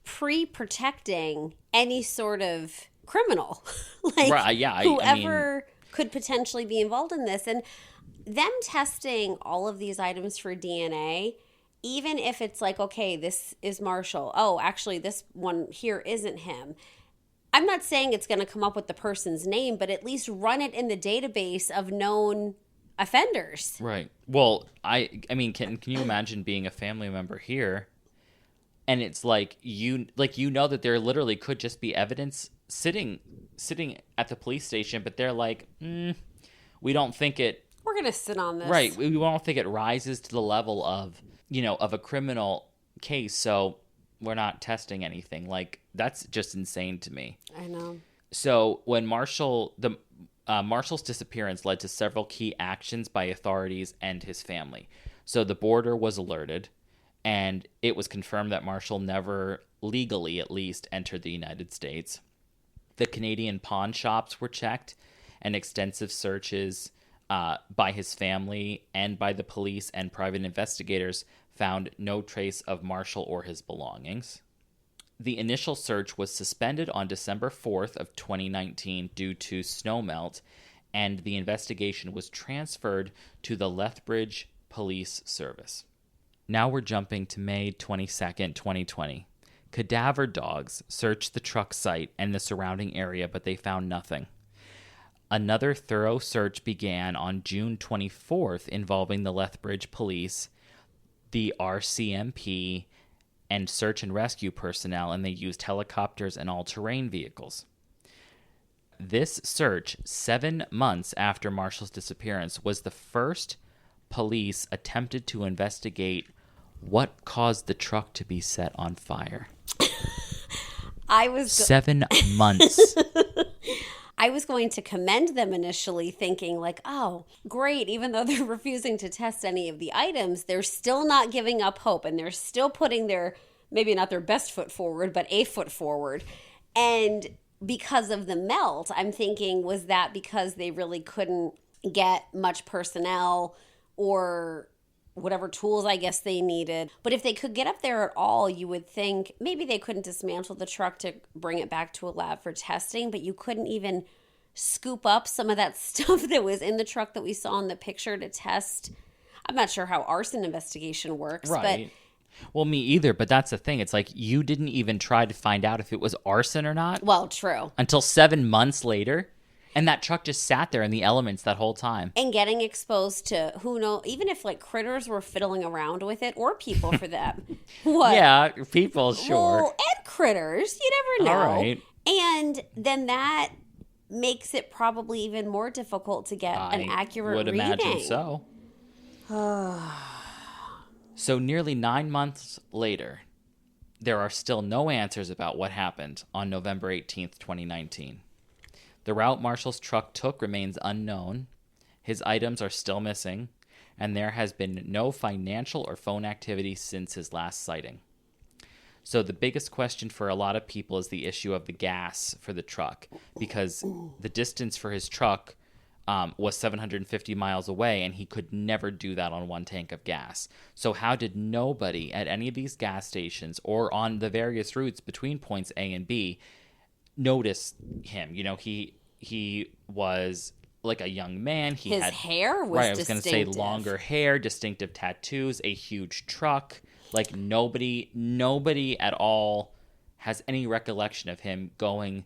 pre-protecting any sort of criminal. Like, Right, yeah, whoever could potentially be involved in this. And them testing all of these items for DNA, even if it's like, okay, this is Marshall. Oh, actually, this one here isn't him. I'm not saying it's going to come up with the person's name, but at least run it in the database of known offenders. Right. Well, I mean, can you imagine being a family member here, and it's like you know that there literally could just be evidence sitting at the police station, but they're like, we don't think it. We're going to sit on this. Right. We don't think it rises to the level of of a criminal case, so we're not testing anything. Like, that's just insane to me. I know. So when Marshall's disappearance led to several key actions by authorities and his family. So the border was alerted, and it was confirmed that Marshall never, legally at least, entered the United States. The Canadian pawn shops were checked, and extensive searches by his family and by the police and private investigators found no trace of Marshall or his belongings. The initial search was suspended on December 4th of 2019 due to snowmelt, and the investigation was transferred to the Lethbridge Police Service. Now we're jumping to May 22nd, 2020. Cadaver dogs searched the truck site and the surrounding area, but they found nothing. Another thorough search began on June 24th involving the Lethbridge Police, the RCMP, and search and rescue personnel, and they used helicopters and all-terrain vehicles. This search, 7 months after Marshall's disappearance, was the first police attempted to investigate what caused the truck to be set on fire. 7 months. I was going to commend them initially, thinking like, oh, great. Even though they're refusing to test any of the items, they're still not giving up hope, and they're still putting their, maybe not their best foot forward, but a foot forward. And because of the melt, I'm thinking, was that because they really couldn't get much personnel or whatever tools I guess they needed? But if they could get up there at all, you would think maybe they couldn't dismantle the truck to bring it back to a lab for testing, but you couldn't even scoop up some of that stuff that was in the truck that we saw in the picture to test. I'm not sure how arson investigation works, right. But well, me either, but that's the thing. It's like you didn't even try to find out if it was arson or not. Well, true. Until 7 months later. And that truck just sat there in the elements that whole time. And getting exposed to, who knows, even if like critters were fiddling around with it, or people for them. What? Yeah, people, sure. Well, and critters, you never know. All right. And then that makes it probably even more difficult to get an accurate reading. I would imagine so. So nearly 9 months later, there are still no answers about what happened on November 18th, 2019. The route Marshall's truck took remains unknown. His items are still missing, and there has been no financial or phone activity since his last sighting. So the biggest question for a lot of people is the issue of the gas for the truck, because the distance for his truck was 750 miles away, and he could never do that on one tank of gas. So how did nobody at any of these gas stations or on the various routes between points A and B notice him? You know, he was like a young man. His hair was right. I was going to say longer hair, distinctive tattoos, a huge truck. Like nobody at all has any recollection of him going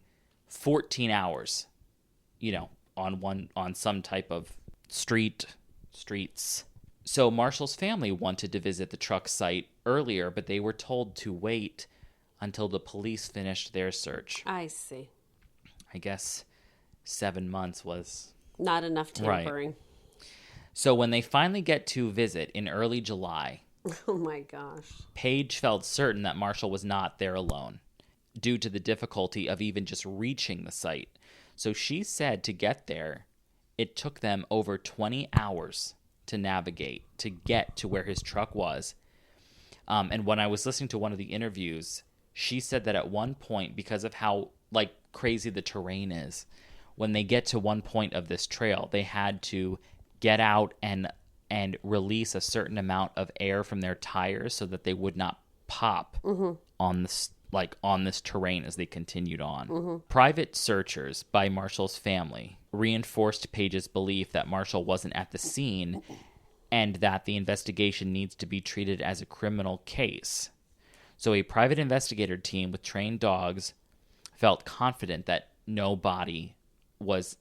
14 hours, on some type of streets. So Marshall's family wanted to visit the truck site earlier, but they were told to wait until the police finished their search. I see. I guess 7 months was not enough tampering. Right. So when they finally get to visit in early July, oh my gosh, Paige felt certain that Marshall was not there alone due to the difficulty of even just reaching the site. So she said to get there, it took them over 20 hours to navigate to get to where his truck was. And when I was listening to one of the interviews, she said that at one point, because of how like crazy the terrain is, when they get to one point of this trail, they had to get out and release a certain amount of air from their tires so that they would not pop on this terrain as they continued on. Private searchers by Marshall's family reinforced Page's belief that Marshall wasn't at the scene and that the investigation needs to be treated as a criminal case. So a private investigator team with trained dogs felt confident that no body was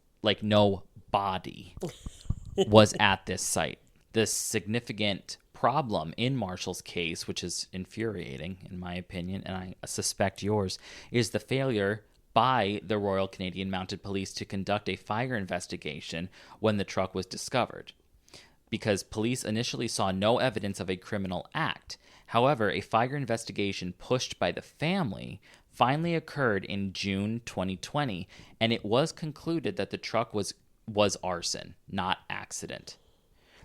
at this site. This significant problem in Marshall's case, which is infuriating in my opinion, and I suspect yours, is the failure by the Royal Canadian Mounted Police to conduct a fire investigation when the truck was discovered, because police initially saw no evidence of a criminal act. However, a fire investigation pushed by the family finally occurred in June 2020, and it was concluded that the truck was arson, not accident.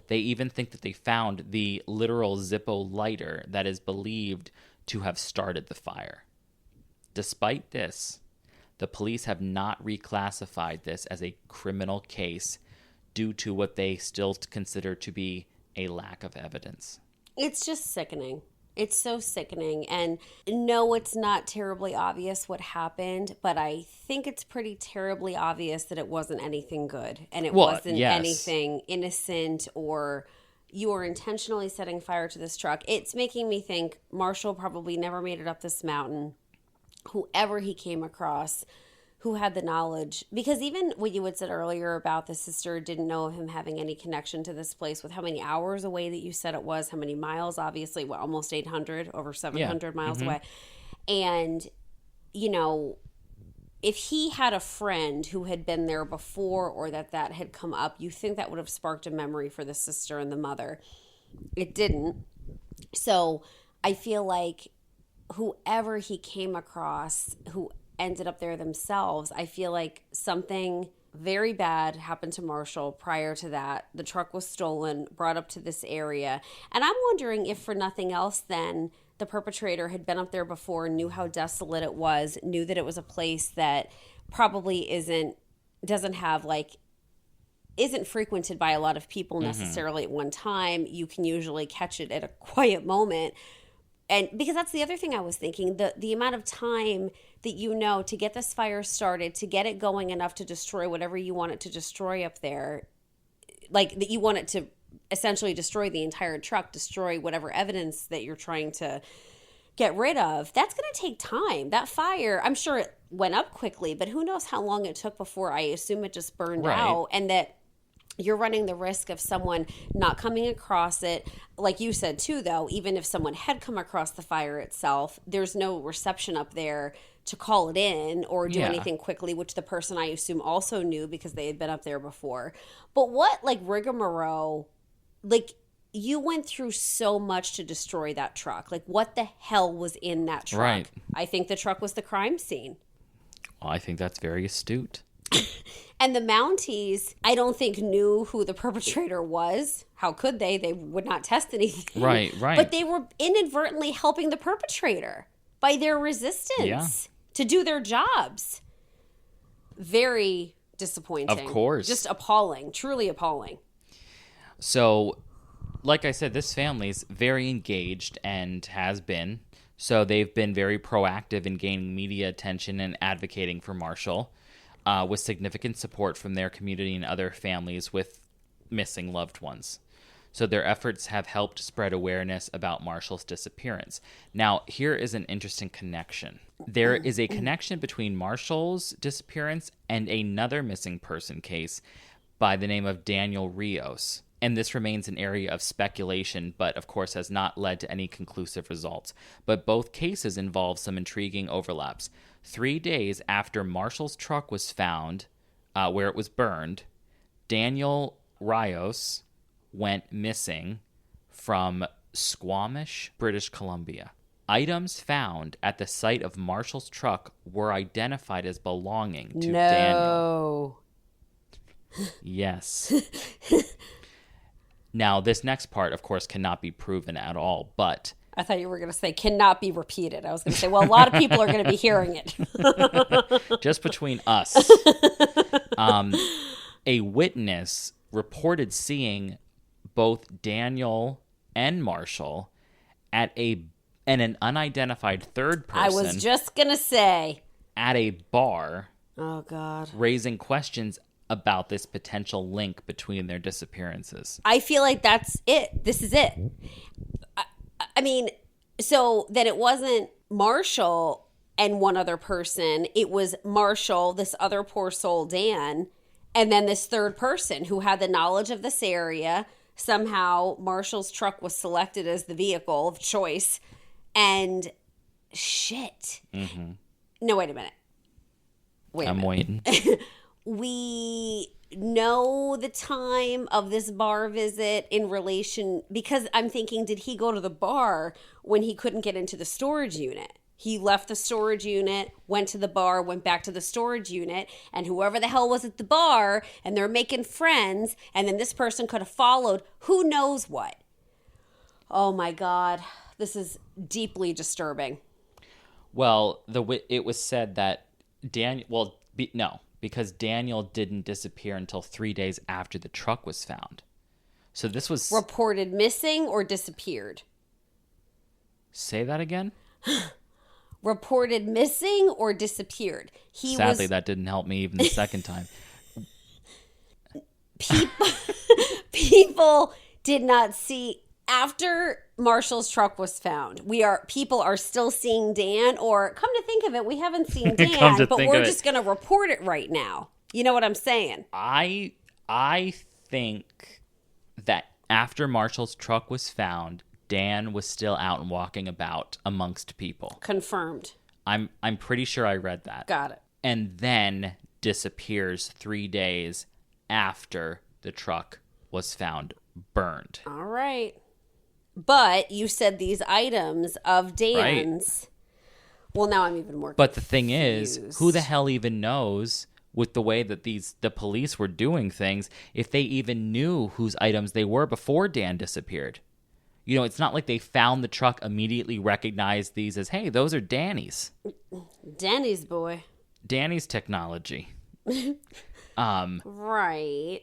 They even think that they found the literal Zippo lighter that is believed to have started the fire. Despite this, the police have not reclassified this as a criminal case due to what they still consider to be a lack of evidence. It's just sickening. It's so sickening. And no, it's not terribly obvious what happened, but I think it's pretty terribly obvious that it wasn't anything good. And it wasn't anything innocent, or you were intentionally setting fire to this truck. It's making me think Marshall probably never made it up this mountain. Whoever he came across who had the knowledge, because even what you had said earlier about the sister didn't know of him having any connection to this place, with how many hours away that you said it was, how many miles, obviously, almost 800, over 700 miles away. And, you know, if he had a friend who had been there before, or that had come up, you think that would have sparked a memory for the sister and the mother. It didn't. So I feel like whoever he came across who ended up there themselves, I feel like something very bad happened to Marshall prior to that. The truck was stolen, brought up to this area. And I'm wondering if for nothing else then the perpetrator had been up there before, knew how desolate it was, knew that it was a place that probably isn't frequented by a lot of people necessarily at one time. You can usually catch it at a quiet moment. And because that's the other thing I was thinking, the amount of time that to get this fire started, to get it going enough to destroy whatever you want it to destroy up there, like that you want it to essentially destroy the entire truck, destroy whatever evidence that you're trying to get rid of, that's going to take time. That fire, I'm sure it went up quickly, but who knows how long it took before, I assume it just burned out, and that you're running the risk of someone not coming across it. Like you said, too, though, even if someone had come across the fire itself, there's no reception up there to call it in or do anything quickly, which the person, I assume, also knew because they had been up there before. But what, rigmarole, you went through so much to destroy that truck. What the hell was in that truck? Right. I think the truck was the crime scene. Well, I think that's very astute. And the Mounties, I don't think, knew who the perpetrator was. How could they? They would not test anything. Right. But they were inadvertently helping the perpetrator by their resistance to do their jobs. Very disappointing. Of course. Just appalling. Truly appalling. So, like I said, this family's very engaged and has been. So they've been very proactive in gaining media attention and advocating for Marshall. With significant support from their community and other families with missing loved ones. So their efforts have helped spread awareness about Marshall's disappearance. Now, here is an interesting connection. There is a connection between Marshall's disappearance and another missing person case by the name of Daniel Rios. And this remains an area of speculation, but of course has not led to any conclusive results. But both cases involve some intriguing overlaps. 3 days after Marshall's truck was found, where it was burned, Daniel Rios went missing from Squamish, British Columbia. Items found at the site of Marshall's truck were identified as belonging to Daniel. Yes. Now, this next part, of course, cannot be proven at all, but... I thought you were going to say cannot be repeated. I was going to say, well, a lot of people are going to be hearing it. Just between us. A witness reported seeing both Daniel and Marshall at an unidentified third person. I was just going to say. At a bar. Oh, God. Raising questions about this potential link between their disappearances. I feel like that's it. This is it. I mean, so then it wasn't Marshall and one other person. It was Marshall, this other poor soul, Dan, and then this third person who had the knowledge of this area. Somehow Marshall's truck was selected as the vehicle of choice. And shit. Mm-hmm. No, wait a minute. I'm waiting. We know the time of this bar visit in relation, because I'm thinking, did he go to the bar when he couldn't get into the storage unit? He left the storage unit, went to the bar, went back to the storage unit, and whoever the hell was at the bar, and they're making friends, and then this person could have followed who knows what. Oh my God, this is deeply disturbing. Well, it was said that Daniel, because Daniel didn't disappear until 3 days after the truck was found. So this was... Reported missing or disappeared? Say that again? Reported missing or disappeared? Sadly, that didn't help me even the second time. People did not see... After Marshall's truck was found, people are still seeing Dan, or come to think of it, we haven't seen Dan, but we're just going to report it right now. You know what I'm saying? I think that after Marshall's truck was found, Dan was still out and walking about amongst people. Confirmed. I'm pretty sure I read that. Got it. And then disappears 3 days after the truck was found burned. All right. But you said these items of Dan's. Right. Well, now I'm even more confused. But the thing is, who the hell even knows, with the way that the police were doing things, if they even knew whose items they were before Dan disappeared? You know, it's not like they found the truck, immediately recognized these as, hey, those are Danny's. Danny's, boy. Danny's technology. Right.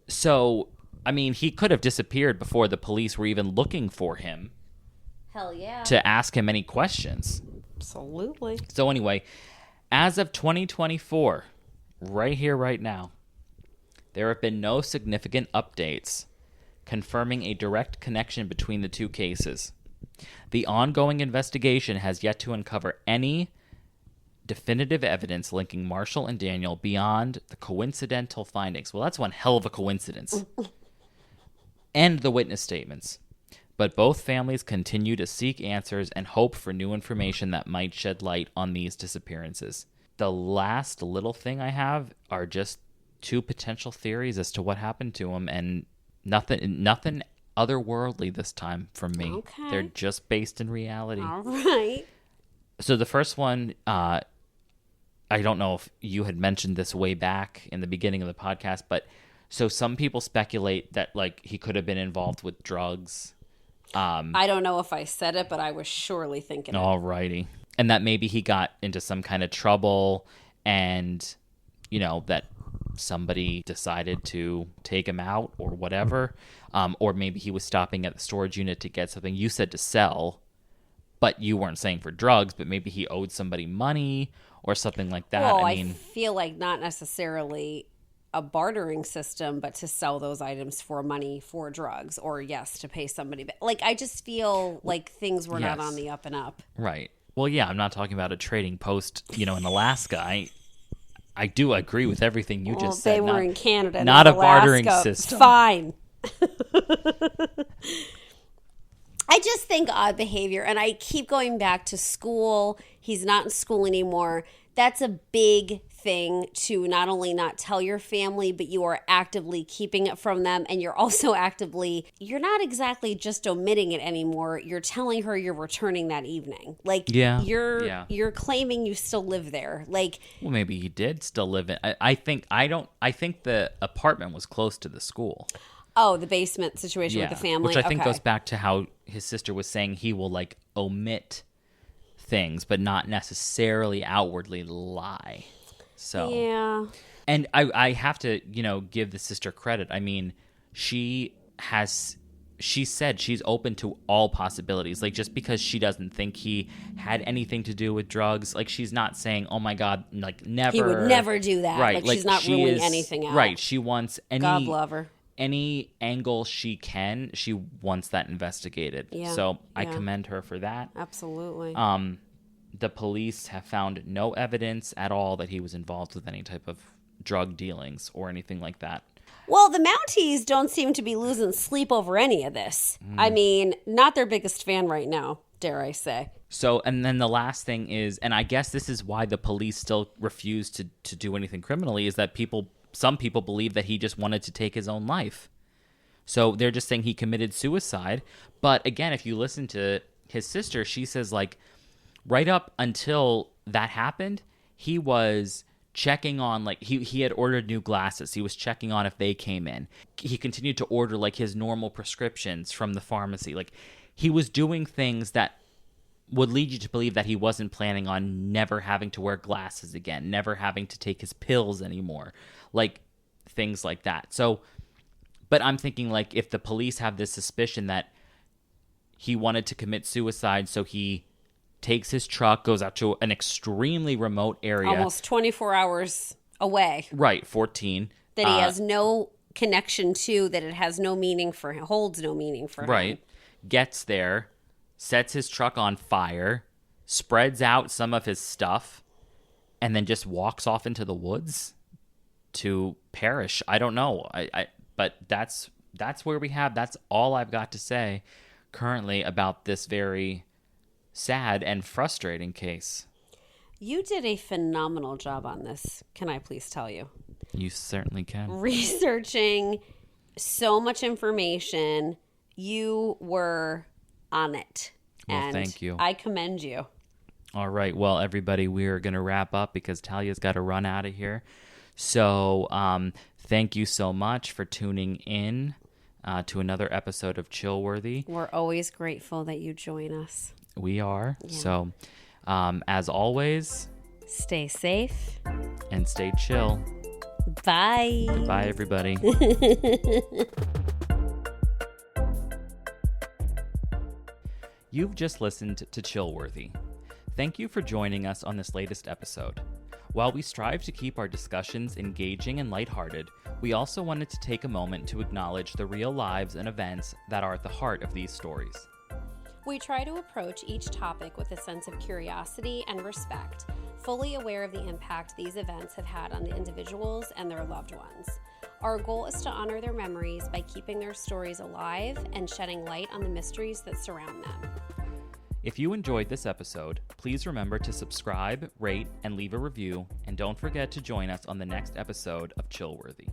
So... I mean, he could have disappeared before the police were even looking for him. Hell yeah. To ask him any questions. Absolutely. So anyway, as of 2024, right here, right now, there have been no significant updates confirming a direct connection between the two cases. The ongoing investigation has yet to uncover any definitive evidence linking Marshall and Daniel beyond the coincidental findings. Well, that's one hell of a coincidence. And the witness statements. But both families continue to seek answers and hope for new information that might shed light on these disappearances. The last little thing I have are just two potential theories as to what happened to them, and nothing otherworldly this time from me. Okay. They're just based in reality. All right. So the first one, I don't know if you had mentioned this way back in the beginning of the podcast, but so some people speculate that like he could have been involved with drugs. I don't know if I said it, but I was surely thinking it. Alrighty. And that maybe he got into some kind of trouble and, you know, that somebody decided to take him out or whatever. Or maybe he was stopping at the storage unit to get something. You said to sell, but you weren't saying for drugs, but maybe he owed somebody money or something like that. Well, I feel like not necessarily a bartering system, but to sell those items for money for drugs, or yes, to pay somebody. Like, I just feel like things were not on the up and up. Right. Well, yeah, I'm not talking about a trading post, you know, in Alaska. I do agree with everything you just said. They were in Canada, not a Alaska. bartering system. Fine. I just think odd behavior, and I keep going back to school. He's not in school anymore. That's a big thing to not only not tell your family, but you are actively keeping it from them. And you're also you're not exactly just omitting it anymore. You're telling her you're returning that evening. Like, you're claiming you still live there. Like, well, maybe he did still live in. I think the apartment was close to the school. Oh, the basement situation with the family. Which I think goes back to how his sister was saying he will like omit things, but not necessarily outwardly lie. So yeah. And I have to, give the sister credit. I mean, she said she's open to all possibilities. Like, just because she doesn't think he had anything to do with drugs, like, she's not saying, oh my God, like, never. He would never do that. Right. Like she's not ruling anything out. Right. She wants God love her. Any angle she wants that investigated. Yeah. So I commend her for that. Absolutely. The police have found no evidence at all that he was involved with any type of drug dealings or anything like that. Well, the Mounties don't seem to be losing sleep over any of this. I mean, not their biggest fan right now, dare I say. So, and then the last thing is, and I guess this is why the police still refuse to do anything criminally, is that some people believe that he just wanted to take his own life. So they're just saying he committed suicide. But again, if you listen to his sister, she says, like, right up until that happened, he was checking on, like, he had ordered new glasses. He was checking on if they came in. He continued to order, like, his normal prescriptions from the pharmacy. Like, he was doing things that would lead you to believe that he wasn't planning on never having to wear glasses again, never having to take his pills anymore, like, things like that. So, but I'm thinking, like, if the police have this suspicion that he wanted to commit suicide, so he takes his truck, goes out to an extremely remote area. Almost 24 hours away. Right, 14. That he has no connection to, that it has no meaning for him, holds no meaning for him. Right. Gets there, sets his truck on fire, spreads out some of his stuff, and then just walks off into the woods to perish. I don't know. But that's that's all I've got to say currently about this very sad and frustrating case. You did a phenomenal job on this, can I please tell you? You certainly can. Researching so much information. You were on it. Well, and thank you. I commend you. All right. Well, everybody, we're going to wrap up because Talia's got to run out of here. So thank you so much for tuning in to another episode of Chillworthy. We're always grateful that you join us. We are. Yeah. So, as always, stay safe and stay chill. Bye. Bye, everybody. You've just listened to Chillworthy. Thank you for joining us on this latest episode. While we strive to keep our discussions engaging and lighthearted, we also wanted to take a moment to acknowledge the real lives and events that are at the heart of these stories. We try to approach each topic with a sense of curiosity and respect, fully aware of the impact these events have had on the individuals and their loved ones. Our goal is to honor their memories by keeping their stories alive and shedding light on the mysteries that surround them. If you enjoyed this episode, please remember to subscribe, rate, and leave a review, and don't forget to join us on the next episode of Chillworthy.